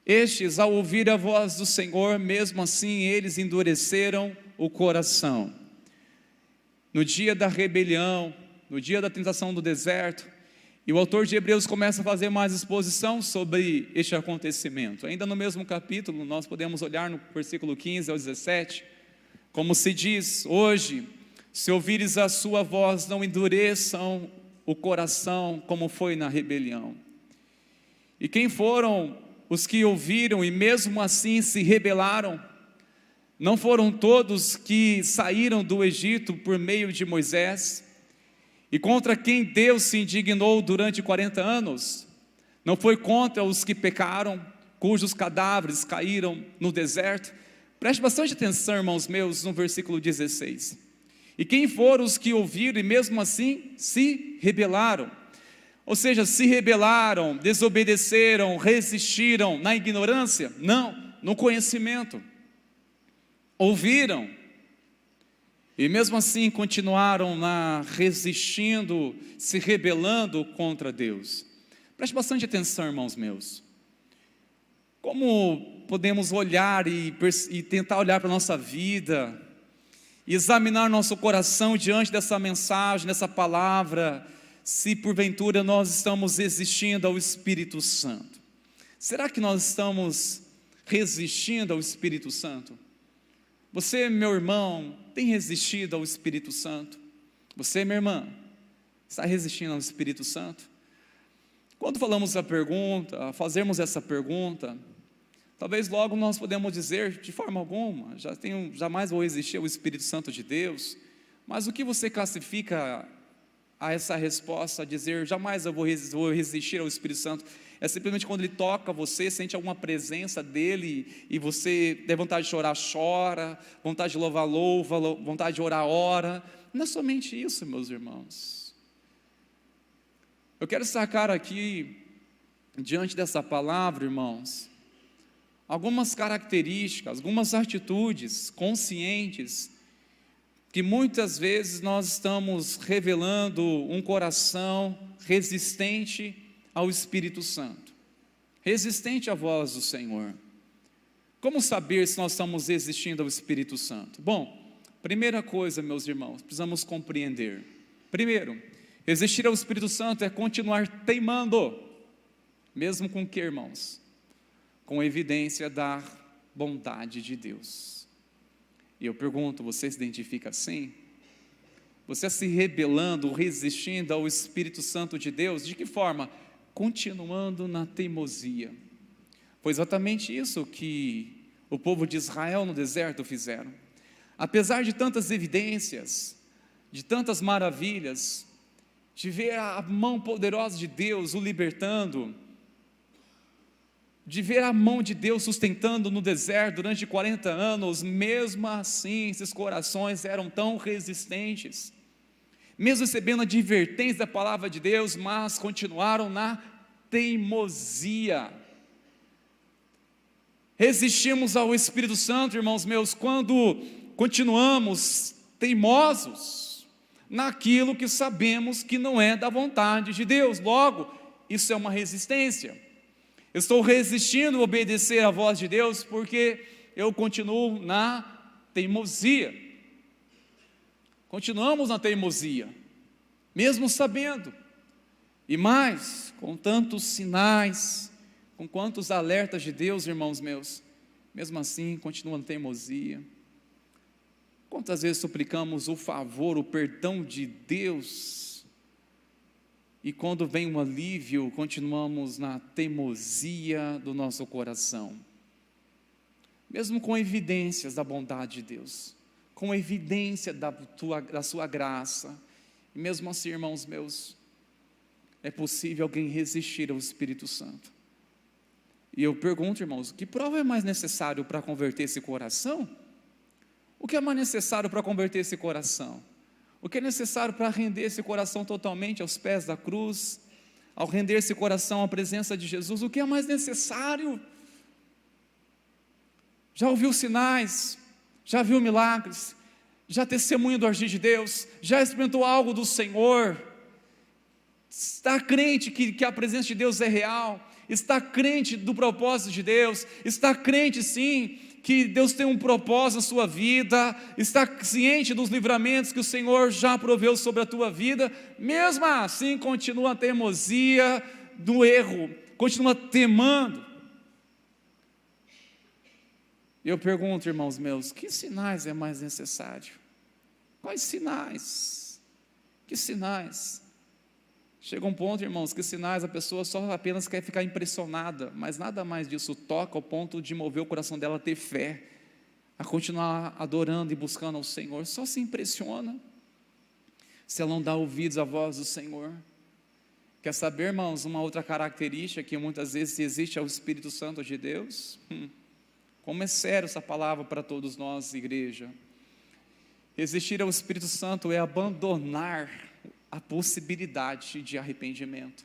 [SPEAKER 3] Estes, ao ouvir a voz do Senhor, mesmo assim eles endureceram o coração. No dia da rebelião, no dia da tentação do deserto, e o autor de Hebreus começa a fazer mais exposição sobre este acontecimento. Ainda no mesmo capítulo, nós podemos olhar no versículo 15 ao 17, como se diz: hoje, se ouvires a sua voz, não endureçam o coração como foi na rebelião. E quem foram os que ouviram e mesmo assim se rebelaram? Não foram todos que saíram do Egito por meio de Moisés, e contra quem Deus se indignou durante 40 anos? Não foi contra os que pecaram, cujos cadáveres caíram no deserto? Preste bastante atenção, irmãos meus, no versículo 16. E quem foram os que ouviram e mesmo assim se rebelaram? Ou seja, se rebelaram, desobedeceram, resistiram na ignorância? Não, no conhecimento. Ouviram, e mesmo assim continuaram resistindo, se rebelando contra Deus. Preste bastante atenção, irmãos meus. Como podemos olhar e tentar olhar para a nossa vida, e examinar nosso coração diante dessa mensagem, dessa palavra, se porventura nós estamos resistindo ao Espírito Santo? Será que nós estamos resistindo ao Espírito Santo? Você, meu irmão, tem resistido ao Espírito Santo? Você, minha irmã, está resistindo ao Espírito Santo? Quando falamos fazemos essa pergunta, talvez logo nós podemos dizer, de forma alguma, jamais vou resistir ao Espírito Santo de Deus. Mas o que você classifica a essa resposta, a dizer, jamais eu vou resistir ao Espírito Santo? É simplesmente quando ele toca você, sente alguma presença dele, e você tem vontade de chorar, chora, vontade de louvar, louva, vontade de orar, ora. Não é somente isso, meus irmãos. Eu quero sacar aqui, diante dessa palavra, irmãos, algumas características, algumas atitudes conscientes, que muitas vezes nós estamos revelando um coração resistente ao Espírito Santo, resistente à voz do Senhor. Como saber se nós estamos resistindo ao Espírito Santo? Bom, primeira coisa, meus irmãos, precisamos compreender. Primeiro, resistir ao Espírito Santo é continuar teimando, mesmo com o que, irmãos? Com evidência da bondade de Deus. E eu pergunto, você se identifica assim? Você se rebelando, resistindo ao Espírito Santo de Deus, de que forma? Continuando na teimosia. Foi exatamente isso que o povo de Israel no deserto fizeram. Apesar de tantas evidências, de tantas maravilhas, de ver a mão poderosa de Deus o libertando, de ver a mão de Deus sustentando no deserto durante 40 anos, mesmo assim esses corações eram tão resistentes, mesmo recebendo a advertência da palavra de Deus, mas continuaram na teimosia. Resistimos ao Espírito Santo, irmãos meus, quando continuamos teimosos naquilo que sabemos que não é da vontade de Deus. Logo, isso é uma resistência. Eu estou resistindo a obedecer à voz de Deus porque eu continuo na teimosia. Continuamos na teimosia, mesmo sabendo, e mais, com tantos sinais, com quantos alertas de Deus, irmãos meus, mesmo assim, continua na teimosia. Quantas vezes suplicamos o favor, o perdão de Deus, e quando vem um alívio, continuamos na teimosia do nosso coração, mesmo com evidências da bondade de Deus, com evidência da sua graça, e mesmo assim, irmãos meus, é possível alguém resistir ao Espírito Santo. E eu pergunto, irmãos, que prova é mais necessário para converter esse coração? O que é mais necessário para converter esse coração? O que é necessário para render esse coração totalmente aos pés da cruz, ao render esse coração à presença de Jesus? O que é mais necessário? Já ouviu sinais? Já viu milagres? Já testemunha do agir de Deus? Já experimentou algo do Senhor? Está crente que a presença de Deus é real? Está crente do propósito de Deus? Está crente sim que Deus tem um propósito na sua vida? Está ciente dos livramentos que o Senhor já proveu sobre a tua vida? Mesmo assim continua a teimosia do erro, continua temando. Eu pergunto, irmãos meus, que sinais é mais necessário? Quais sinais? Que sinais? Chega um ponto, irmãos, que sinais a pessoa só apenas quer ficar impressionada, mas nada mais disso toca ao ponto de mover o coração dela a ter fé, a continuar adorando e buscando ao Senhor. Só se impressiona se ela não dá ouvidos à voz do Senhor. Quer saber, irmãos, uma outra característica que muitas vezes existe ao Espírito Santo de Deus? Como é sério essa palavra para todos nós, igreja. Resistir ao Espírito Santo é abandonar a possibilidade de arrependimento,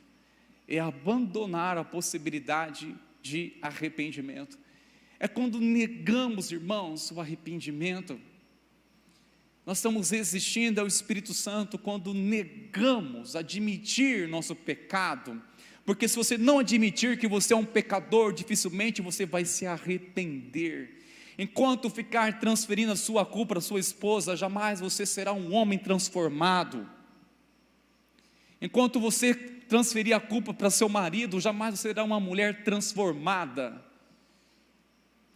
[SPEAKER 3] é abandonar a possibilidade de arrependimento, é quando negamos, irmãos, o arrependimento. Nós estamos resistindo ao Espírito Santo quando negamos admitir nosso pecado, porque se você não admitir que você é um pecador, dificilmente você vai se arrepender. Enquanto ficar transferindo a sua culpa para a sua esposa, jamais você será um homem transformado. Enquanto você transferir a culpa para seu marido, jamais você será uma mulher transformada.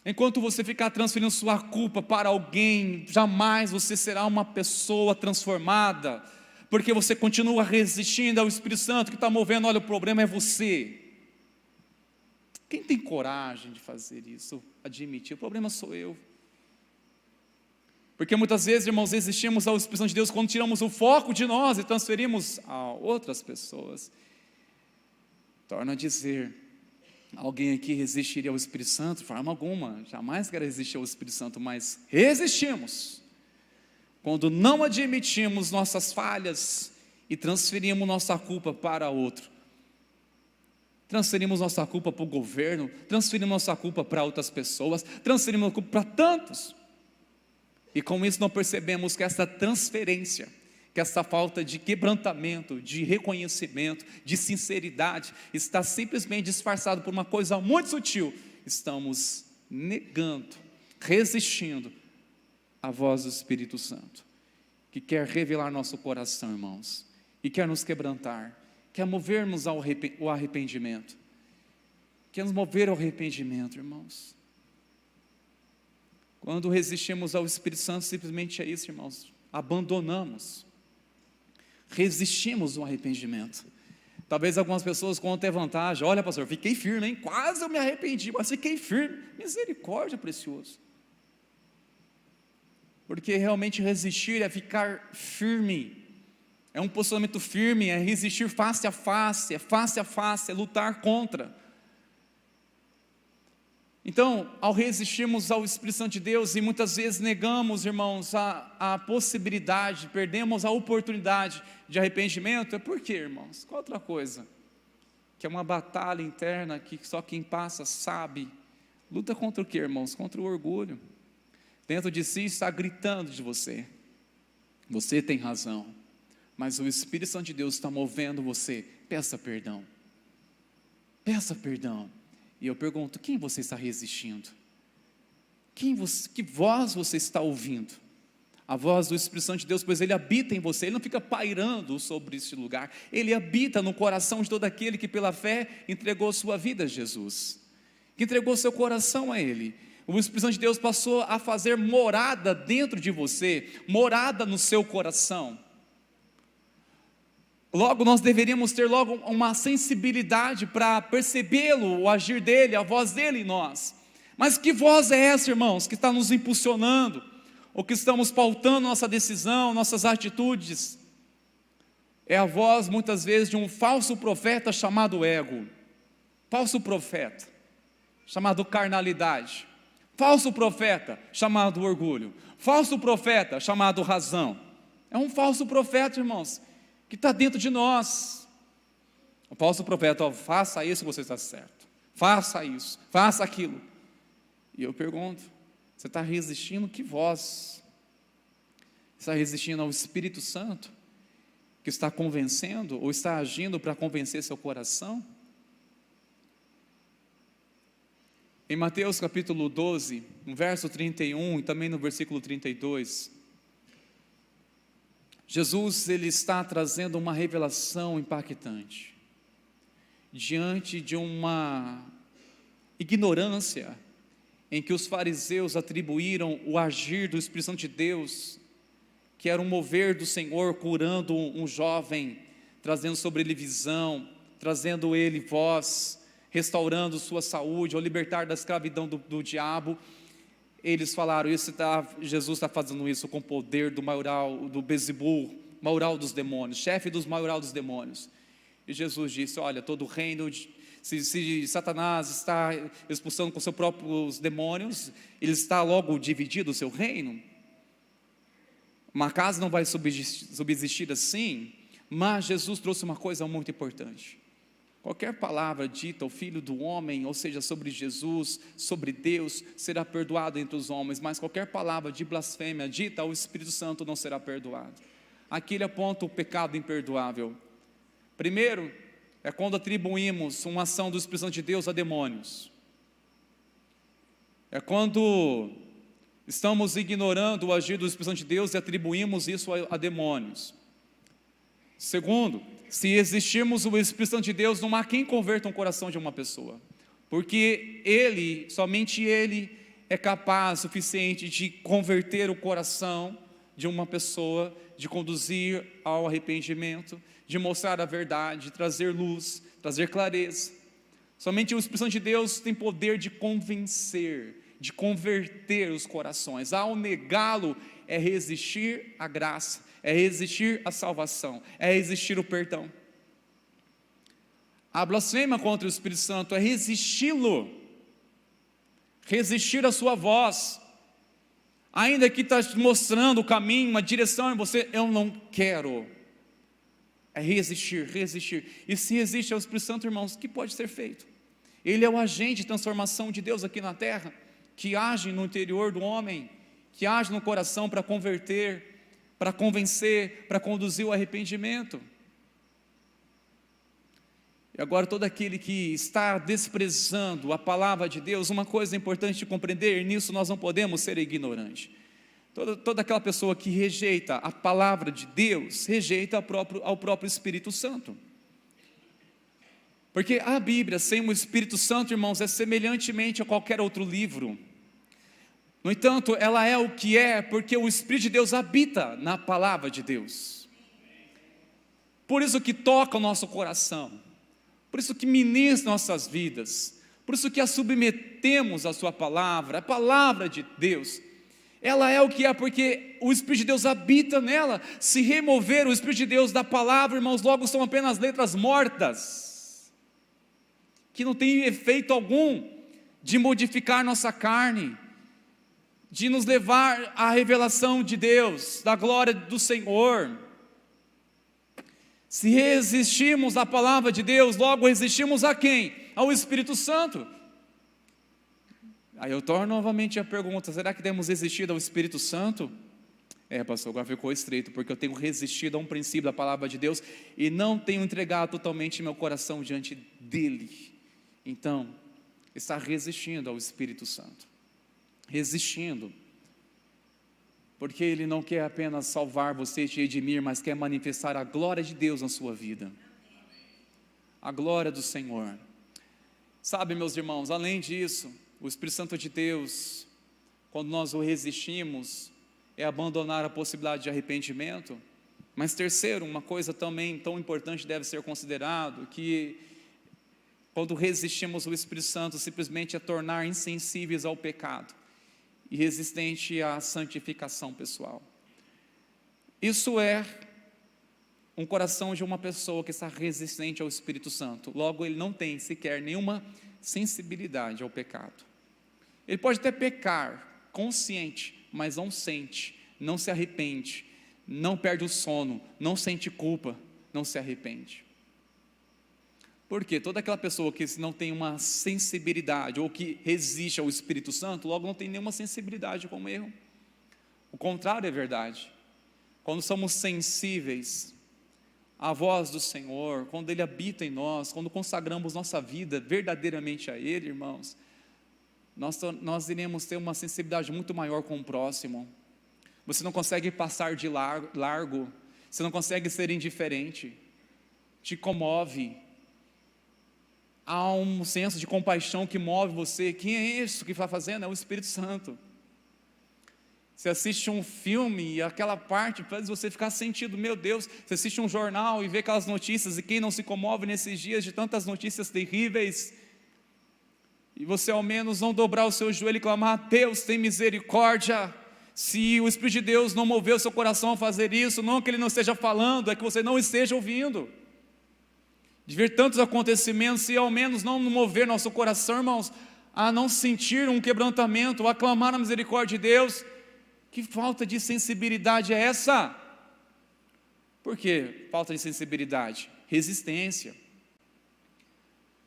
[SPEAKER 3] Enquanto você ficar transferindo sua culpa para alguém, jamais você será uma pessoa transformada, porque você continua resistindo ao Espírito Santo que está movendo. Olha, o problema é você. Quem tem coragem de fazer isso? Admitir, o problema sou eu. Porque muitas vezes, irmãos, resistimos ao Espírito Santo de Deus quando tiramos o foco de nós e transferimos a outras pessoas. Torno a dizer, alguém aqui resistiria ao Espírito Santo? De forma alguma, jamais quero resistir ao Espírito Santo, mas resistimos quando não admitimos nossas falhas e transferimos nossa culpa para outro. Transferimos nossa culpa para o governo, transferimos nossa culpa para outras pessoas, transferimos a culpa para tantos. E com isso não percebemos que essa transferência, que essa falta de quebrantamento, de reconhecimento, de sinceridade, está simplesmente disfarçado por uma coisa muito sutil. Estamos negando, resistindo à voz do Espírito Santo, que quer revelar nosso coração, irmãos, e quer nos quebrantar, quer movermos ao arrependimento, quer nos mover ao arrependimento, irmãos. Quando resistimos ao Espírito Santo, simplesmente é isso, irmãos, abandonamos, resistimos ao arrependimento. Talvez algumas pessoas contem vantagem, olha pastor, fiquei firme, hein? Quase eu me arrependi, mas fiquei firme. Misericórdia, precioso. Porque realmente resistir é ficar firme, é um posicionamento firme, é resistir face a face, é lutar contra. Então, ao resistirmos ao Espírito Santo de Deus, e muitas vezes negamos, irmãos, a possibilidade, perdemos a oportunidade de arrependimento, é por quê, irmãos? Qual outra coisa? Que é uma batalha interna que só quem passa sabe. Luta contra o quê, irmãos? Contra o orgulho. Dentro de si está gritando de você. Você tem razão, mas o Espírito Santo de Deus está movendo você. Peça perdão. Peça perdão. E eu pergunto, quem você está resistindo? Que voz você está ouvindo? A voz do Espírito Santo de Deus, pois Ele habita em você, Ele não fica pairando sobre este lugar, Ele habita no coração de todo aquele que pela fé entregou sua vida a Jesus, que entregou seu coração a Ele. O Espírito Santo de Deus passou a fazer morada dentro de você, morada no seu coração. Logo, nós deveríamos ter logo uma sensibilidade para percebê-lo, o agir dele, a voz dele em nós. Mas que voz é essa, irmãos, que está nos impulsionando, ou que estamos pautando nossa decisão, nossas atitudes? É a voz, muitas vezes, de um falso profeta chamado ego, falso profeta, chamado carnalidade, falso profeta, chamado orgulho, falso profeta, chamado razão. É um falso profeta, irmãos, que está dentro de nós. O falso profeta, faça isso, você está certo, faça isso, faça aquilo. E eu pergunto, você está resistindo que voz? Está resistindo ao Espírito Santo, que está convencendo, ou está agindo para convencer seu coração? Em Mateus capítulo 12, no verso 31 e também no versículo 32, Jesus, Ele está trazendo uma revelação impactante, diante de uma ignorância, em que os fariseus atribuíram o agir do Espírito Santo de Deus, que era um mover do Senhor, curando um jovem, trazendo sobre ele visão, trazendo ele voz, restaurando sua saúde, ao libertar da escravidão do diabo. Eles falaram, Jesus está fazendo isso com o poder do maioral, do Bezebul, maioral dos demônios, chefe dos maioral dos demônios. E Jesus disse, olha, todo reino, se Satanás está expulsando com seus próprios demônios, ele está logo dividido o seu reino. Uma casa não vai subsistir assim, mas Jesus trouxe uma coisa muito importante. Qualquer palavra dita ao Filho do Homem, ou seja, sobre Jesus, sobre Deus, será perdoado entre os homens, mas qualquer palavra de blasfêmia dita ao Espírito Santo não será perdoado. Aqui ele aponta o pecado imperdoável. Primeiro, é quando atribuímos uma ação do Espírito Santo de Deus a demônios. É quando estamos ignorando o agir do Espírito Santo de Deus e atribuímos isso a demônios. Segundo, se existirmos o Espírito Santo de Deus, não há quem converta um coração de uma pessoa, porque somente Ele é capaz, suficiente de converter o coração de uma pessoa, de conduzir ao arrependimento, de mostrar a verdade, de trazer luz, trazer clareza. Somente o Espírito Santo de Deus tem poder de convencer, de converter os corações. Ao negá-lo, é resistir à graça, é resistir à salvação, é resistir o perdão. A blasfêmia contra o Espírito Santo é resisti-lo, resistir à sua voz, ainda que está te mostrando o caminho, uma direção em você, eu não quero. É resistir. E se resiste ao Espírito Santo, irmãos, o que pode ser feito? Ele é o agente de transformação de Deus aqui na terra, que age no interior do homem, que age no coração para converter, para convencer, para conduzir o arrependimento. E agora todo aquele que está desprezando a palavra de Deus, uma coisa importante de compreender, nisso nós não podemos ser ignorantes. Toda aquela pessoa que rejeita a palavra de Deus, rejeita ao próprio Espírito Santo. Porque a Bíblia sem o Espírito Santo, irmãos, é semelhantemente a qualquer outro livro. No entanto, ela é o que é, porque o Espírito de Deus habita na palavra de Deus. Por isso que toca o nosso coração, por isso que ministra nossas vidas, por isso que a submetemos à sua palavra, a palavra de Deus. Ela é o que é, porque o Espírito de Deus habita nela. Se remover o Espírito de Deus da palavra, irmãos, logo são apenas letras mortas, que não têm efeito algum, de modificar nossa carne, de nos levar à revelação de Deus, da glória do Senhor. Se resistimos à palavra de Deus, logo resistimos a quem? Ao Espírito Santo. Aí eu torno novamente a pergunta: será que temos resistido ao Espírito Santo? Pastor, agora ficou estreito, porque eu tenho resistido a um princípio da palavra de Deus e não tenho entregado totalmente meu coração diante dele. Então, está resistindo ao Espírito Santo, resistindo, porque ele não quer apenas salvar você e te redimir, mas quer manifestar a glória de Deus na sua vida, a glória do Senhor. Sabe, meus irmãos, além disso, o Espírito Santo de Deus, quando nós o resistimos, é abandonar a possibilidade de arrependimento. Mas terceiro, uma coisa também tão importante deve ser considerado, que quando resistimos ao Espírito Santo, simplesmente é tornar insensíveis ao pecado e resistente à santificação pessoal. Isso é um coração de uma pessoa que está resistente ao Espírito Santo. Logo, ele não tem sequer nenhuma sensibilidade ao pecado. Ele pode até pecar consciente, mas não sente, não se arrepende, não perde o sono, não sente culpa, não se arrepende. Porque toda aquela pessoa que não tem uma sensibilidade, ou que resiste ao Espírito Santo, logo não tem nenhuma sensibilidade com o erro. O contrário é verdade. Quando somos sensíveis à voz do Senhor, quando Ele habita em nós, quando consagramos nossa vida verdadeiramente a Ele, irmãos, nós iremos ter uma sensibilidade muito maior com o próximo. Você não consegue passar de largo, você não consegue ser indiferente, te comove. Há um senso de compaixão que move você. Quem é isso que está fazendo? É o Espírito Santo. Você assiste um filme e aquela parte faz você ficar sentido, meu Deus. Você assiste um jornal e vê aquelas notícias, e quem não se comove nesses dias de tantas notícias terríveis? E você ao menos não dobrar o seu joelho e clamar: Deus, tem misericórdia. Se o Espírito de Deus não moveu o seu coração a fazer isso, não que Ele não esteja falando, é que você não esteja ouvindo. De ver tantos acontecimentos, se ao menos não mover nosso coração, irmãos, a não sentir um quebrantamento, a clamar a misericórdia de Deus, que falta de sensibilidade é essa? Por que falta de sensibilidade? Resistência.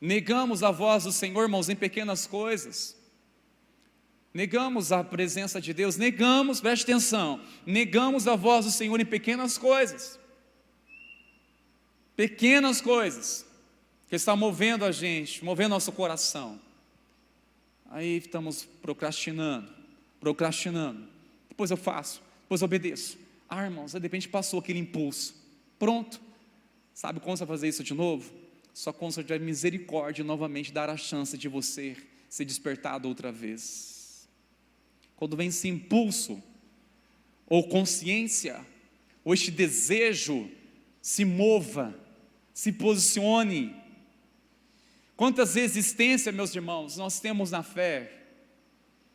[SPEAKER 3] Negamos a voz do Senhor, irmãos, em pequenas coisas. Negamos a presença de Deus, negamos, preste atenção, negamos a voz do Senhor em pequenas coisas. Pequenas coisas que estão movendo a gente, movendo nosso coração. Aí estamos procrastinando, depois eu faço, depois eu obedeço. Irmãos, de repente passou aquele impulso, pronto. Sabe quando você vai fazer isso de novo? Só quando você tiver misericórdia e novamente dar a chance de você ser despertado outra vez. Quando vem esse impulso, ou consciência, ou este desejo, se mova, se posicione. Quantas resistências, meus irmãos, nós temos na fé?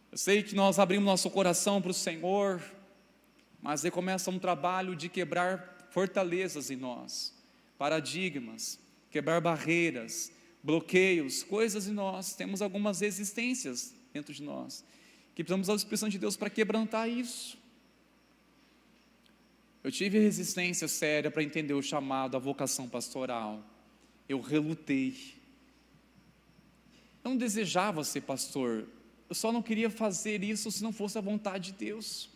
[SPEAKER 3] Eu sei que nós abrimos nosso coração para o Senhor, mas aí começa um trabalho de quebrar fortalezas em nós, paradigmas, quebrar barreiras, bloqueios, coisas em nós. Temos algumas resistências dentro de nós, que precisamos da Espírito Santo de Deus para quebrantar isso. Eu tive resistência séria para entender o chamado, a vocação pastoral. Eu relutei. Eu não desejava ser pastor. Eu só não queria fazer isso se não fosse a vontade de Deus.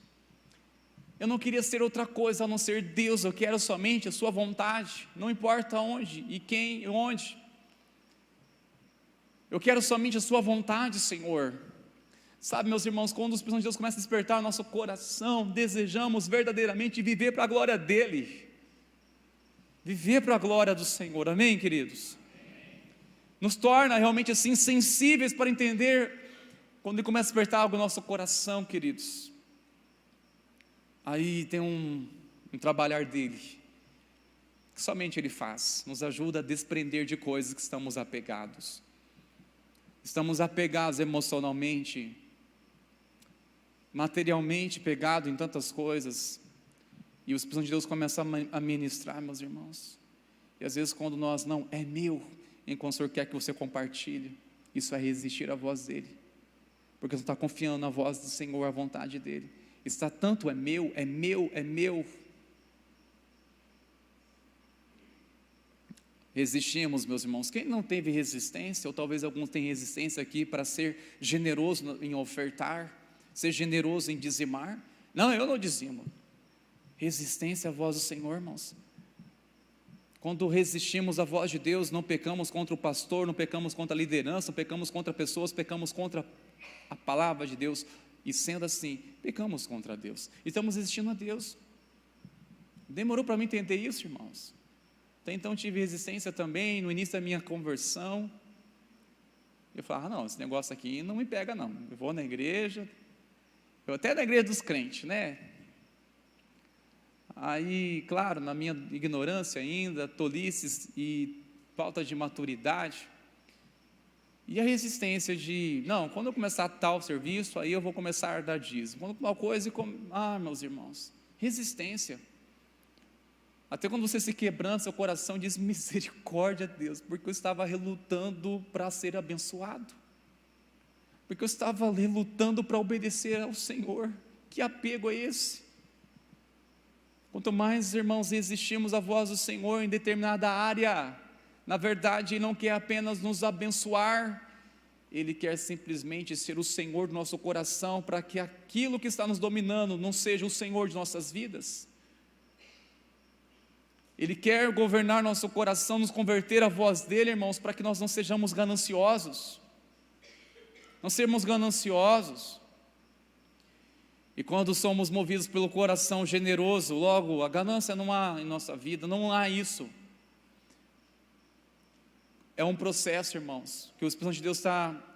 [SPEAKER 3] Eu não queria ser outra coisa a não ser Deus. Eu quero somente a sua vontade. Não importa onde e quem e onde. Eu quero somente a sua vontade, Senhor. Sabe, meus irmãos, quando o Espírito de Deus começa a despertar o nosso coração, desejamos verdadeiramente viver para a glória dEle, viver para a glória do Senhor, amém, queridos? Nos torna realmente assim sensíveis para entender, quando Ele começa a despertar algo no nosso coração, queridos. Aí tem um trabalhar dEle, que somente Ele faz, nos ajuda a desprender de coisas que estamos apegados. Estamos apegados emocionalmente, materialmente pegado em tantas coisas, e o Espírito de Deus começa a ministrar, meus irmãos. E às vezes quando nós não, é meu, enquanto o Senhor quer que você compartilhe, Isso é resistir à voz dele, porque você não está confiando na voz do Senhor, à vontade dele. Está tanto é meu, é meu, é meu. Resistimos, meus irmãos. Quem não teve resistência, ou talvez alguns tenham resistência aqui para ser generoso em ofertar, ser generoso em dizimar? Não, eu não dizimo. Resistência à voz do Senhor, irmãos. Quando resistimos à voz de Deus, não pecamos contra o pastor, não pecamos contra a liderança, não pecamos contra pessoas, pecamos contra a palavra de Deus. E sendo assim, pecamos contra Deus. E estamos resistindo a Deus. Demorou para mim entender isso, irmãos. Até então tive resistência também no início da minha conversão. Eu falava, não, esse negócio aqui não me pega não. Eu vou na igreja, eu até na igreja dos crentes, né? Aí, claro, na minha ignorância ainda, tolices e falta de maturidade, e a resistência de, não, quando eu começar tal serviço, aí eu vou começar a dar dízimo. Quando tal coisa, meus irmãos, resistência. Até quando você se quebranta, seu coração diz, misericórdia, Deus, porque eu estava relutando para ser abençoado, porque eu estava relutando para obedecer ao Senhor. Que apego é esse? Quanto mais, irmãos, resistimos à voz do Senhor em determinada área, na verdade, Ele não quer apenas nos abençoar, Ele quer simplesmente ser o Senhor do nosso coração, para que aquilo que está nos dominando não seja o Senhor de nossas vidas. Ele quer governar nosso coração, nos converter à voz dEle, irmãos, para que nós não sejamos gananciosos, não sermos gananciosos. E quando somos movidos pelo coração generoso, logo, a ganância não há em nossa vida, não há isso. É um processo, irmãos, que o Espírito Santo de Deus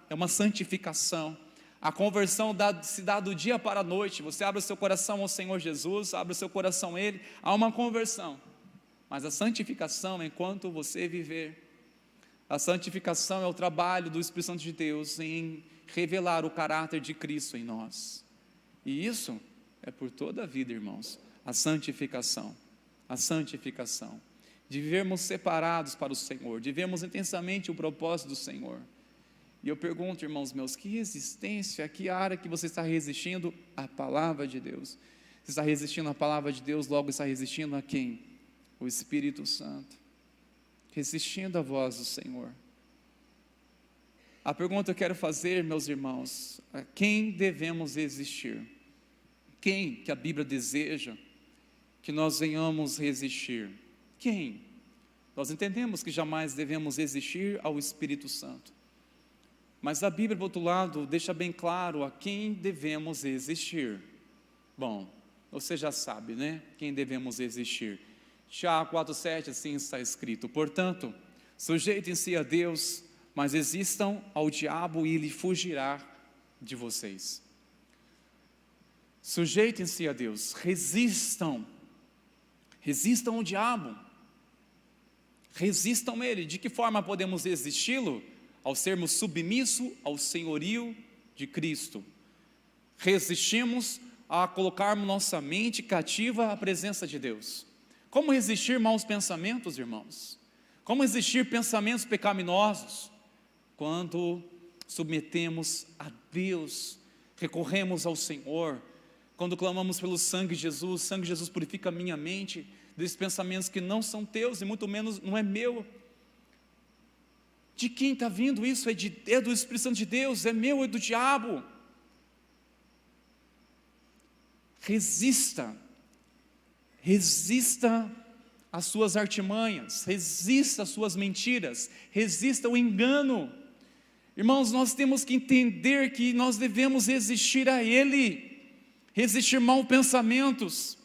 [SPEAKER 3] é uma santificação. A conversão se dá do dia para a noite. Você abre o seu coração ao Senhor Jesus, abre o seu coração a Ele, há uma conversão. Mas a santificação, enquanto você viver, a santificação é o trabalho do Espírito Santo de Deus em revelar o caráter de Cristo em nós. E isso é por toda a vida, irmãos, a santificação, de vivermos separados para o Senhor, de vermos intensamente o propósito do Senhor. E eu pergunto, irmãos meus, que resistência, que área que você está resistindo à palavra de Deus? Você está resistindo à palavra de Deus, logo está resistindo a quem? O Espírito Santo, resistindo à voz do Senhor. A pergunta que eu quero fazer, meus irmãos, a quem devemos resistir? Quem que a Bíblia deseja que nós venhamos resistir? Quem? Nós entendemos que jamais devemos resistir ao Espírito Santo, mas a Bíblia, do outro lado, deixa bem claro a quem devemos resistir. Bom, você já sabe, né? Quem devemos resistir. Tiago 4,7, assim está escrito: portanto, sujeitem-se a Deus, mas resistam ao diabo e ele fugirá de vocês. Sujeitem-se a Deus, resistam ao diabo, resistam ele. De que forma podemos resisti-lo? Ao sermos submissos ao senhorio de Cristo. Resistimos a colocarmos nossa mente cativa à presença de Deus. Como resistir maus pensamentos, irmãos? Como resistir pensamentos pecaminosos? Quando submetemos a Deus, recorremos ao Senhor, quando clamamos pelo sangue de Jesus. Sangue de Jesus purifica a minha mente desses pensamentos que não são teus e muito menos não é meu. De quem está vindo isso? É do Espírito Santo de Deus, é meu, é do diabo. Resista às suas artimanhas, resista às suas mentiras, resista ao engano. Irmãos, nós temos que entender que nós devemos resistir a Ele, resistir maus pensamentos,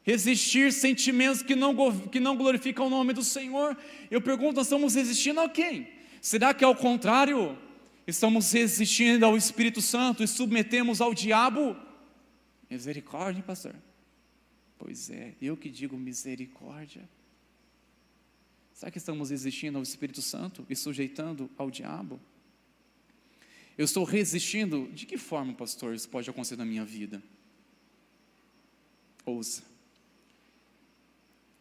[SPEAKER 3] resistir sentimentos que não glorificam o nome do Senhor. Eu pergunto, nós estamos resistindo a quem? Será que ao contrário, estamos resistindo ao Espírito Santo e submetemos ao diabo? Misericórdia, hein, pastor? Pois é, eu que digo misericórdia. Será que estamos resistindo ao Espírito Santo e sujeitando ao diabo? Eu estou resistindo, de que forma, pastor, isso pode acontecer na minha vida? Ouça,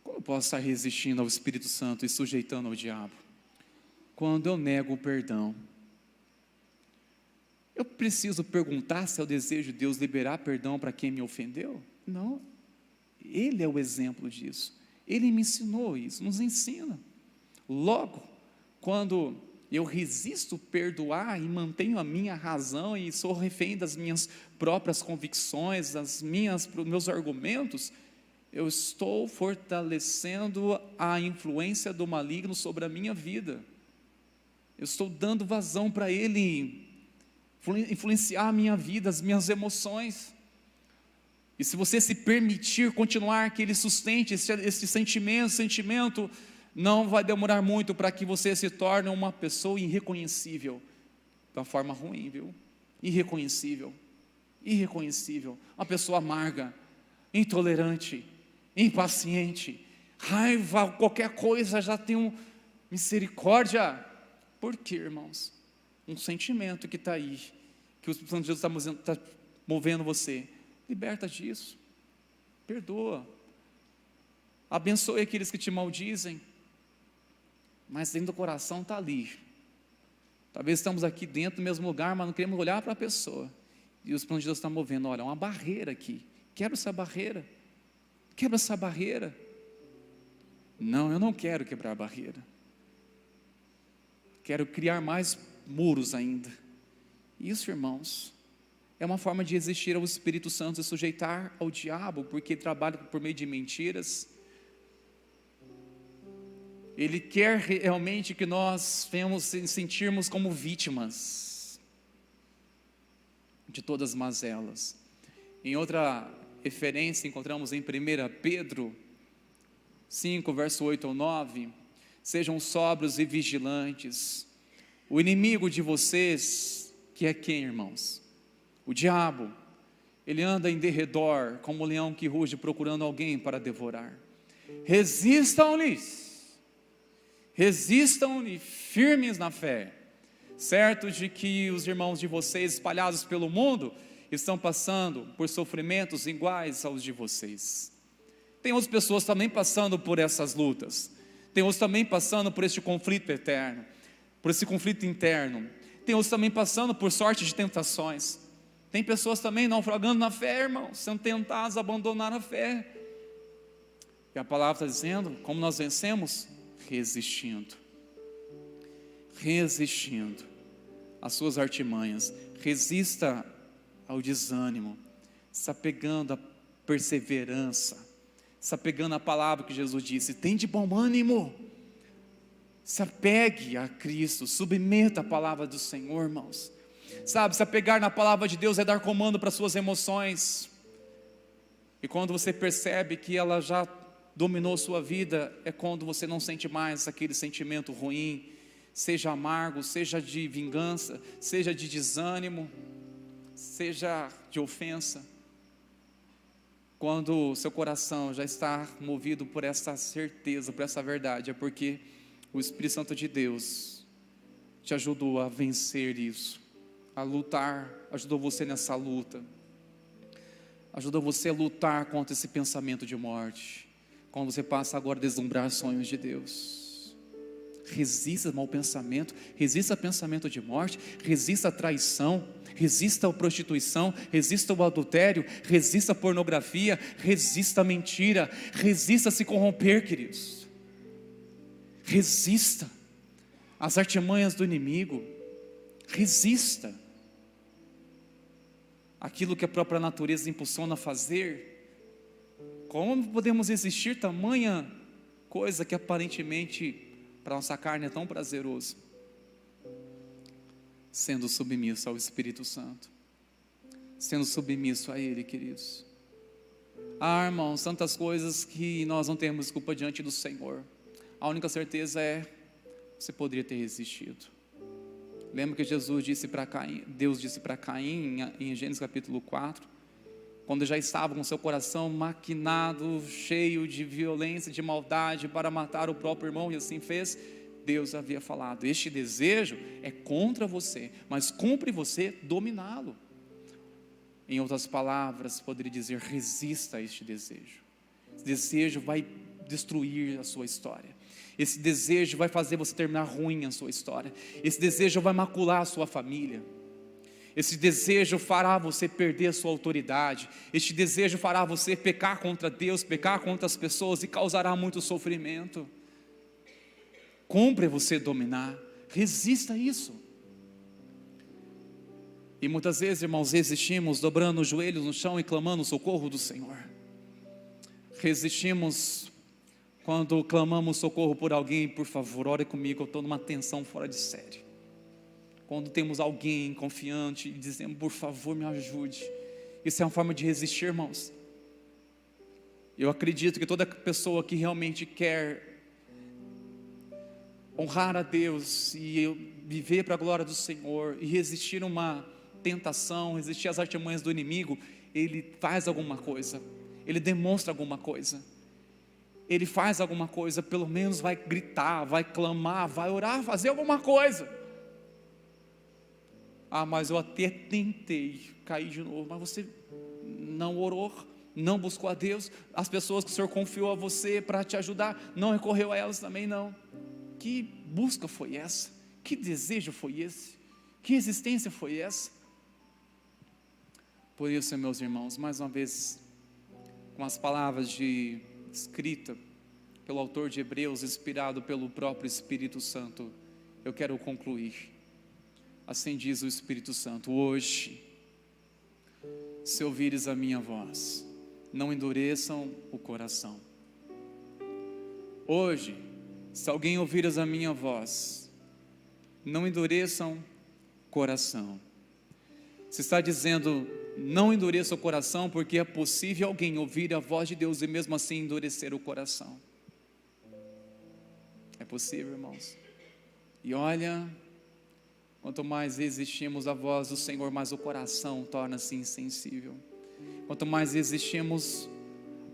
[SPEAKER 3] como eu posso estar resistindo ao Espírito Santo e sujeitando ao diabo? Quando eu nego o perdão, Eu preciso perguntar se é o desejo de Deus liberar perdão para quem me ofendeu? Não. Ele é o exemplo disso. Ele me ensinou isso, nos ensina. Logo, quando eu resisto perdoar e mantenho a minha razão e sou refém das minhas próprias convicções, dos meus argumentos, eu estou fortalecendo a influência do maligno sobre a minha vida. Eu estou dando vazão para ele influenciar a minha vida, as minhas emoções. E se você se permitir continuar que ele sustente esse sentimento, não vai demorar muito para que você se torne uma pessoa irreconhecível, da forma ruim, viu? Irreconhecível, uma pessoa amarga, intolerante, impaciente, raiva, qualquer coisa já tem misericórdia. Por quê, irmãos? Um sentimento que está aí, que o Espírito Santo de Deus está movendo você. Liberta disso, perdoa, abençoe aqueles que te maldizem, mas dentro do coração está ali. Talvez estamos aqui dentro do mesmo lugar, mas não queremos olhar para a pessoa, e o Espírito de Deus está movendo. Olha, uma barreira aqui, quebra essa barreira. Não, eu não quero quebrar a barreira, quero criar mais muros ainda. Isso, irmãos, é uma forma de resistir ao Espírito Santo, se sujeitar ao diabo, porque ele trabalha por meio de mentiras. Ele quer realmente que nós sentirmos como vítimas de todas as mazelas. Em outra referência, encontramos em 1 Pedro 5, verso 8 ao 9, sejam sóbrios e vigilantes. O inimigo de vocês, que é quem, irmãos? O diabo. Ele anda em derredor, como um leão que ruge, procurando alguém para devorar. Resistam-lhe firmes na fé, certos de que os irmãos de vocês espalhados pelo mundo estão passando por sofrimentos iguais aos de vocês. Tem outras pessoas também passando por essas lutas, tem outros também passando por este conflito eterno, por esse conflito interno, tem outros também passando por sorte de tentações, tem pessoas também naufragando na fé, irmãos, sendo tentados a abandonar a fé. E a palavra está dizendo, como nós vencemos? Resistindo às suas artimanhas. Resista ao desânimo, se apegando à perseverança, se apegando à palavra que Jesus disse, tem de bom ânimo, se apegue a Cristo, submeta a palavra do Senhor, irmãos. Sabe, se apegar na palavra de Deus é dar comando para suas emoções, e quando você percebe que ela já dominou sua vida, é quando você não sente mais aquele sentimento ruim, seja amargo, seja de vingança, seja de desânimo, seja de ofensa. Quando o seu coração já está movido por essa certeza, por essa verdade, é porque o Espírito Santo de Deus te ajudou a vencer isso, a lutar, ajudou você nessa luta, ajudou você a lutar contra esse pensamento de morte. Quando você passa agora a deslumbrar sonhos de Deus, resista ao mau pensamento, resista ao pensamento de morte, resista à traição, resista à prostituição, resista ao adultério, resista à pornografia, resista à mentira, resista a se corromper, queridos. Resista às artimanhas do inimigo, resista aquilo que a própria natureza impulsiona a fazer. Como podemos resistir tamanha coisa que aparentemente para nossa carne é tão prazeroso? Sendo submisso ao Espírito Santo, sendo submisso a Ele, queridos. Irmãos, tantas coisas que nós não temos culpa diante do Senhor. A única certeza é, você poderia ter resistido. Lembra que Jesus disse para Caim, Deus disse para Caim em Gênesis capítulo 4, quando já estava com seu coração maquinado, cheio de violência, de maldade, para matar o próprio irmão, e assim fez. Deus havia falado, este desejo é contra você, mas cumpre você dominá-lo. Em outras palavras, poderia dizer, resista a este desejo. Esse desejo vai destruir a sua história. Esse desejo vai fazer você terminar ruim a sua história. Esse desejo vai macular a sua família. Esse desejo fará você perder a sua autoridade. Este desejo fará você pecar contra Deus, pecar contra as pessoas e causará muito sofrimento. Cumpre você dominar. Resista a isso. E muitas vezes, irmãos, resistimos dobrando os joelhos no chão e clamando o socorro do Senhor. Resistimos quando clamamos socorro por alguém. Por favor, ore comigo, eu estou numa tensão fora de série. Quando temos alguém confiante e dizemos, por favor, me ajude. Isso é uma forma de resistir, irmãos. Eu acredito que toda pessoa que realmente quer honrar a Deus e viver para a glória do Senhor e resistir a uma tentação, resistir às artimanhas do inimigo, ele faz alguma coisa, ele demonstra alguma coisa, ele faz alguma coisa, pelo menos vai gritar, vai clamar, vai orar, fazer alguma coisa. Ah, mas eu até tentei cair de novo. Mas você não orou, não buscou a Deus. As pessoas que o Senhor confiou a você para te ajudar, não recorreu a elas também não. Que busca foi essa? Que desejo foi esse? Que existência foi essa? Por isso, meus irmãos, mais uma vez, com as palavras de escrita pelo autor de Hebreus, inspirado pelo próprio Espírito Santo, eu quero concluir. Assim diz o Espírito Santo: hoje, se ouvires a minha voz, não endureçam o coração. Hoje, se alguém ouvires a minha voz, não endureçam o coração. Se está dizendo, não endureça o coração, porque é possível alguém ouvir a voz de Deus e mesmo assim endurecer o coração. É possível, irmãos. E olha, quanto mais resistimos à voz do Senhor, mais o coração torna-se insensível. Quanto mais resistimos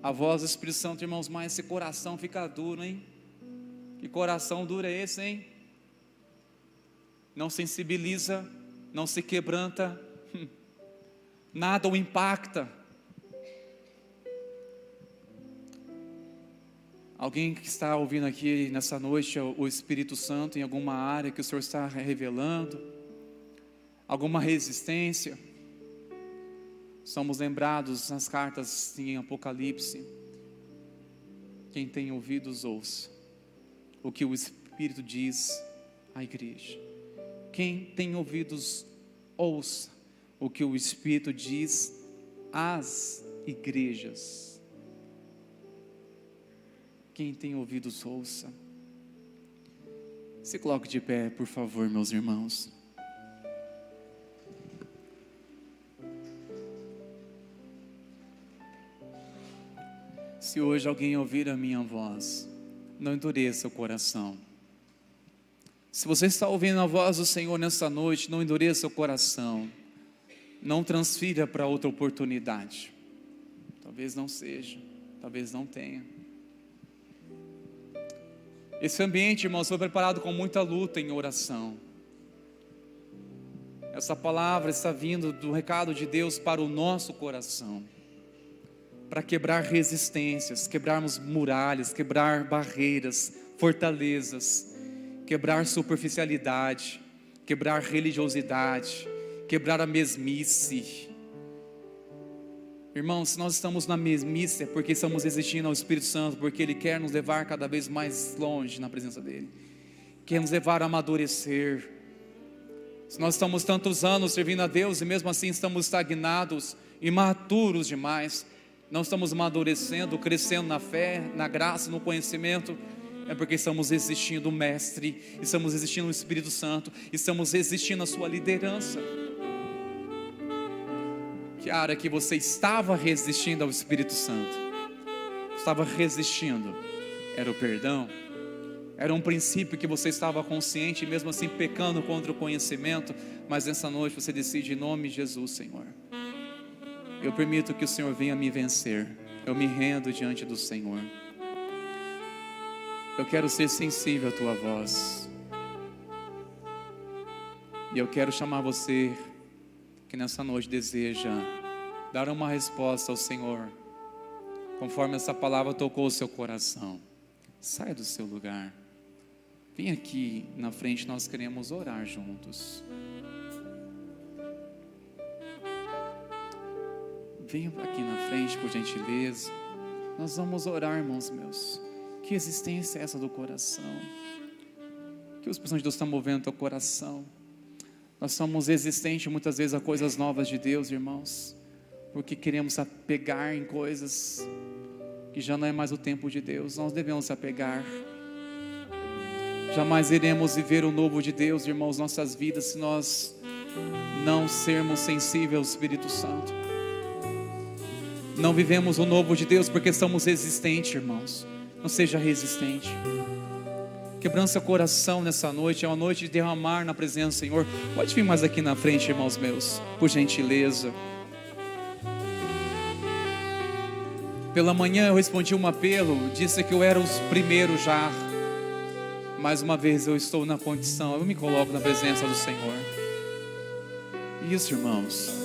[SPEAKER 3] à voz do Espírito Santo, irmãos, mais esse coração fica duro, hein? Que coração duro é esse, hein? Não sensibiliza, não se quebranta, nada o impacta. Alguém que está ouvindo aqui nessa noite o Espírito Santo em alguma área que o Senhor está revelando, alguma resistência, somos lembrados nas cartas em Apocalipse: quem tem ouvidos ouça o que o Espírito diz à igreja. Quem tem ouvidos ouça o que o Espírito diz às igrejas. Quem tem ouvidos ouça. Se coloque de pé, por favor, meus irmãos. Se hoje alguém ouvir a minha voz, não endureça o coração. Se você está ouvindo a voz do Senhor nessa noite, não endureça o coração. Não transfira para outra oportunidade. Talvez não seja, talvez não tenha. Esse ambiente, irmãos, foi preparado com muita luta em oração. Essa palavra está vindo do recado de Deus para o nosso coração, para quebrar resistências, quebrarmos muralhas, quebrar barreiras, fortalezas, quebrar superficialidade, quebrar religiosidade, quebrar a mesmice. Irmãos, se nós estamos na mesmice é porque estamos resistindo ao Espírito Santo, porque Ele quer nos levar cada vez mais longe na presença dEle, quer nos levar a amadurecer. Se nós estamos tantos anos servindo a Deus e mesmo assim estamos estagnados, imaturos demais, não estamos amadurecendo, crescendo na fé, na graça, no conhecimento, é porque estamos resistindo ao Mestre, estamos resistindo ao Espírito Santo, estamos resistindo à sua liderança. Que área que você estava resistindo ao Espírito Santo? Estava resistindo? Era o perdão? Era um princípio que você estava consciente, mesmo assim pecando contra o conhecimento, mas nessa noite você decide em nome de Jesus: Senhor, eu permito que o Senhor venha me vencer, eu me rendo diante do Senhor, eu quero ser sensível à Tua voz, e eu quero chamar você que nessa noite deseja dar uma resposta ao Senhor, conforme essa palavra tocou o seu coração. Saia do seu lugar, vem aqui na frente, nós queremos orar juntos. Venha aqui na frente, por gentileza. Nós vamos orar, irmãos meus. Que existência é essa do coração? Que o Espírito de Deus está movendo teu coração. Nós somos resistentes muitas vezes a coisas novas de Deus, irmãos, porque queremos se apegar em coisas que já não é mais o tempo de Deus. Nós devemos se apegar. Jamais iremos viver o novo de Deus, irmãos, nossas vidas, se nós não sermos sensíveis ao Espírito Santo. Não vivemos o novo de Deus porque somos resistentes, irmãos. Não seja resistente. Quebrando seu coração nessa noite, é uma noite de derramar na presença do Senhor. Pode vir mais aqui na frente, irmãos meus, por gentileza. Pela manhã eu respondi um apelo, disse que eu era os primeiros já. Mais uma vez eu estou na condição, eu me coloco na presença do Senhor. Isso, irmãos.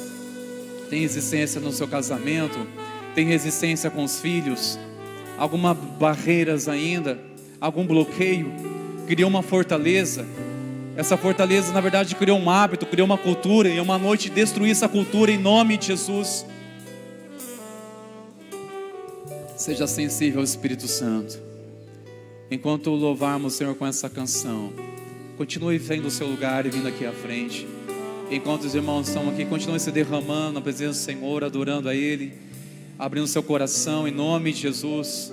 [SPEAKER 3] Tem resistência no seu casamento, tem resistência com os filhos, algumas barreiras ainda, algum bloqueio, criou uma fortaleza. Essa fortaleza na verdade criou um hábito, criou uma cultura, e uma noite destruir essa cultura em nome de Jesus. Seja sensível ao Espírito Santo. Enquanto louvarmos o Senhor com essa canção, continue vendo o seu lugar e vindo aqui à frente. Enquanto os irmãos estão aqui, continue se derramando na presença do Senhor, adorando a Ele, abrindo seu coração em nome de Jesus.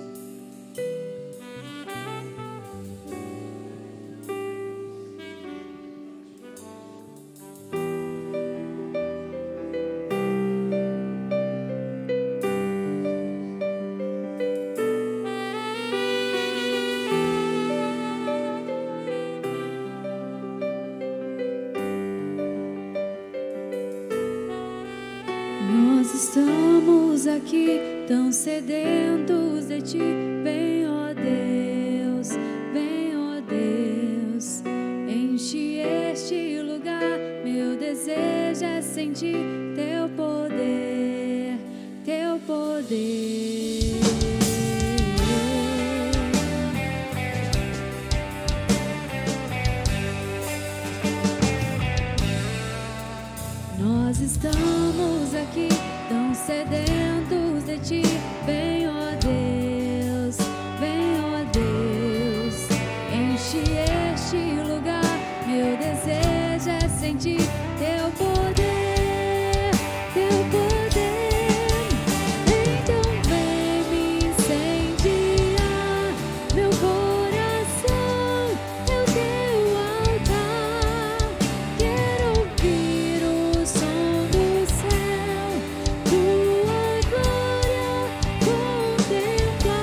[SPEAKER 1] Nós estamos aqui tão sedentos de Ti. Vem, ó Deus, enche este lugar. Meu desejo é sentir Teu poder, Teu poder. Nós estamos aqui tão sedentos de Ti. Vem, ó Deus, enche este lugar. Meu desejo é sentir Teu poder, Teu poder. Então vem me incendiar, meu coração é o Teu altar. Quero ouvir o som do céu, Tua glória contemplar.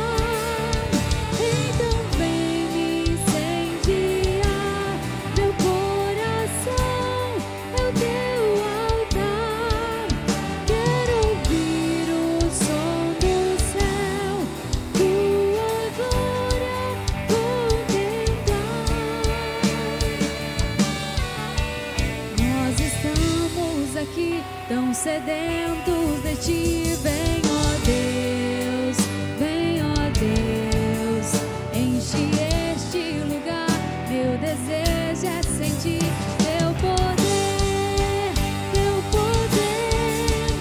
[SPEAKER 1] Então vem me incendiar, meu coração é o Teu altar. Quero ouvir o som do céu, Tua glória contemplar. Nós estamos aqui tão sedentos de Ti. Vem, ó Deus, enche este lugar. Meu desejo é sentir Teu poder, Teu poder.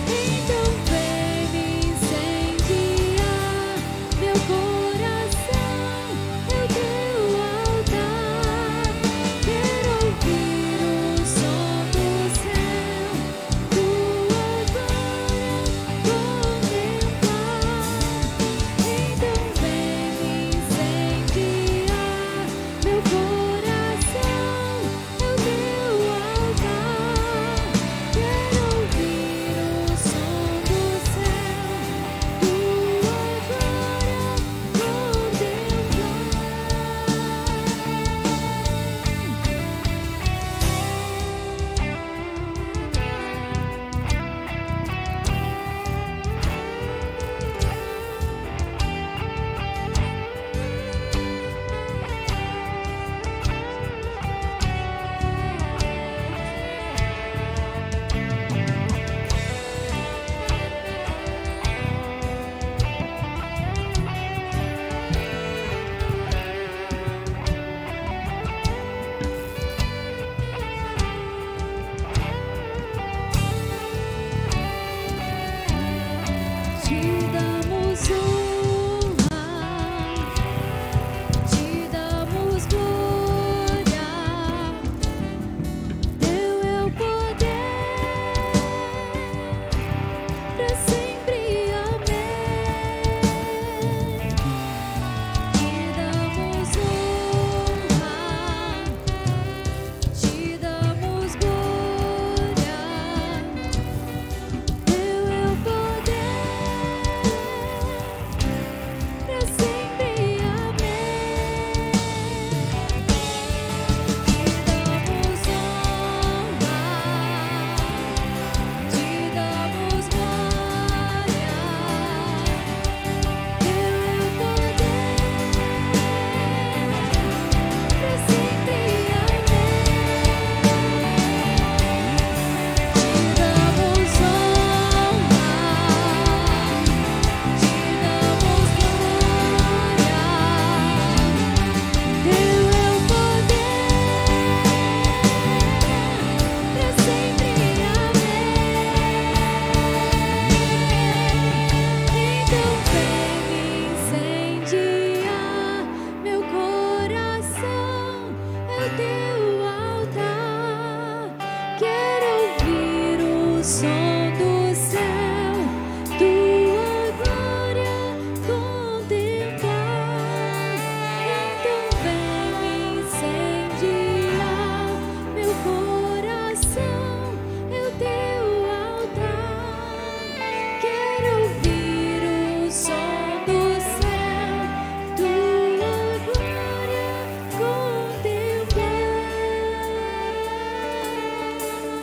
[SPEAKER 1] Então vem me incendiar, meu coração é o Teu altar. Quero ouvir o som do céu, Tua glória contemplar.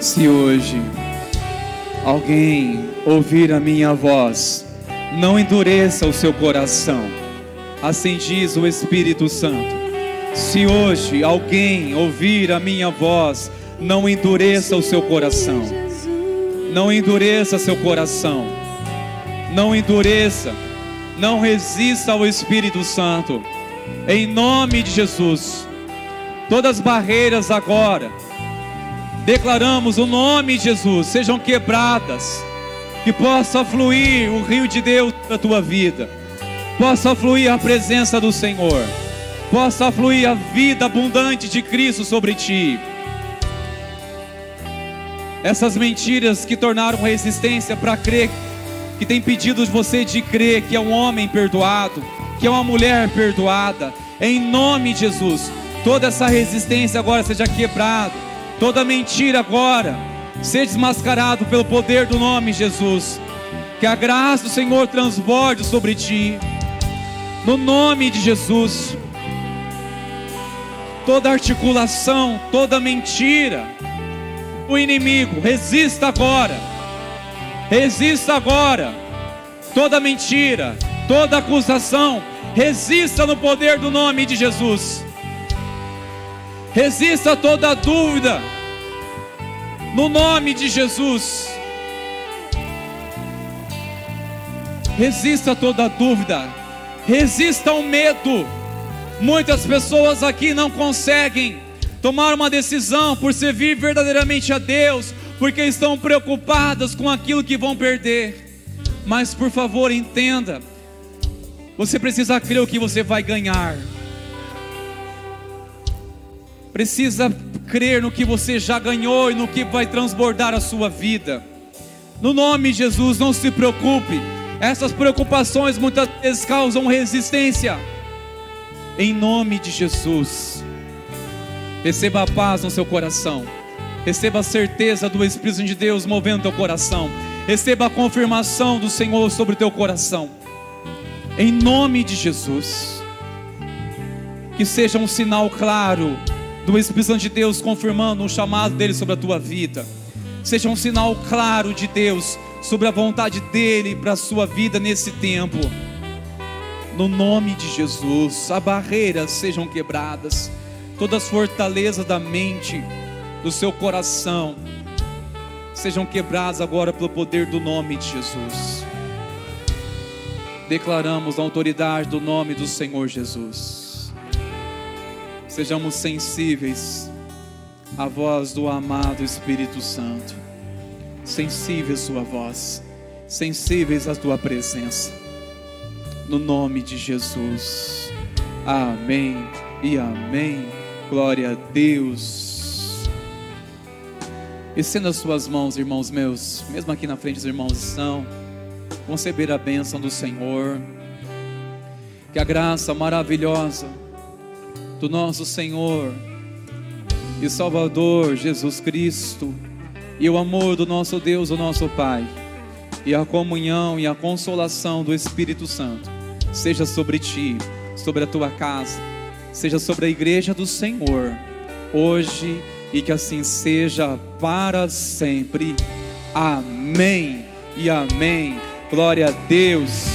[SPEAKER 3] Se hoje alguém ouvir a minha voz, não endureça o seu coração. Assim diz o Espírito Santo. Se hoje alguém ouvir a minha voz, não endureça o seu coração. Não endureça seu coração. Não endureça. Não resista ao Espírito Santo. Em nome de Jesus. Todas as barreiras agora, declaramos o nome de Jesus, sejam quebradas. Que possa fluir o rio de Deus na tua vida. Possa fluir a presença do Senhor. Possa fluir a vida abundante de Cristo sobre ti. Essas mentiras que tornaram resistência para crer, que tem pedido de você de crer que é um homem perdoado, que é uma mulher perdoada, em nome de Jesus, toda essa resistência agora seja quebrada, toda mentira agora seja desmascarado pelo poder do nome de Jesus. Que a graça do Senhor transborde sobre ti, no nome de Jesus. Toda articulação, toda mentira o inimigo, resista agora. Resista agora. Toda mentira, toda acusação, resista no poder do nome de Jesus. Resista toda dúvida no nome de Jesus. Resista toda dúvida. Resista ao medo. Muitas pessoas aqui não conseguem tomar uma decisão por servir verdadeiramente a Deus, porque estão preocupadas com aquilo que vão perder. Mas por favor entenda, você precisa crer o que você vai ganhar. Precisa crer no que você já ganhou e no que vai transbordar a sua vida. No nome de Jesus, não se preocupe. Essas preocupações muitas vezes causam resistência. Em nome de Jesus, receba a paz no seu coração. Receba a certeza do Espírito de Deus movendo teu coração. Receba a confirmação do Senhor sobre o teu coração. Em nome de Jesus. Que seja um sinal claro do Espírito Santo de Deus confirmando o chamado dele sobre a tua vida. Seja um sinal claro de Deus sobre a vontade dele para a sua vida nesse tempo. No nome de Jesus, as barreiras sejam quebradas, todas as fortalezas da mente, do seu coração, sejam quebradas agora pelo poder do nome de Jesus. Declaramos a autoridade do nome do Senhor Jesus. Sejamos sensíveis à voz do amado Espírito Santo, sensíveis à sua voz, sensíveis à tua presença. No nome de Jesus. Amém e amém. Glória a Deus. Estenda as suas mãos, irmãos meus. Mesmo aqui na frente os irmãos estão. Receber a bênção do Senhor. Que a graça maravilhosa do nosso Senhor e Salvador Jesus Cristo, e o amor do nosso Deus, o nosso Pai, e a comunhão e a consolação do Espírito Santo seja sobre ti, sobre a tua casa, seja sobre a igreja do Senhor, hoje, e que assim seja para sempre. Amém e amém. Glória a Deus,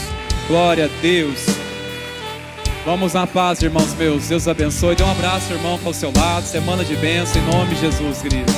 [SPEAKER 3] glória a Deus. Vamos na paz, irmãos meus. Deus abençoe. Dê um abraço, irmão, ao seu lado. Semana de bênção, em nome de Jesus, querido.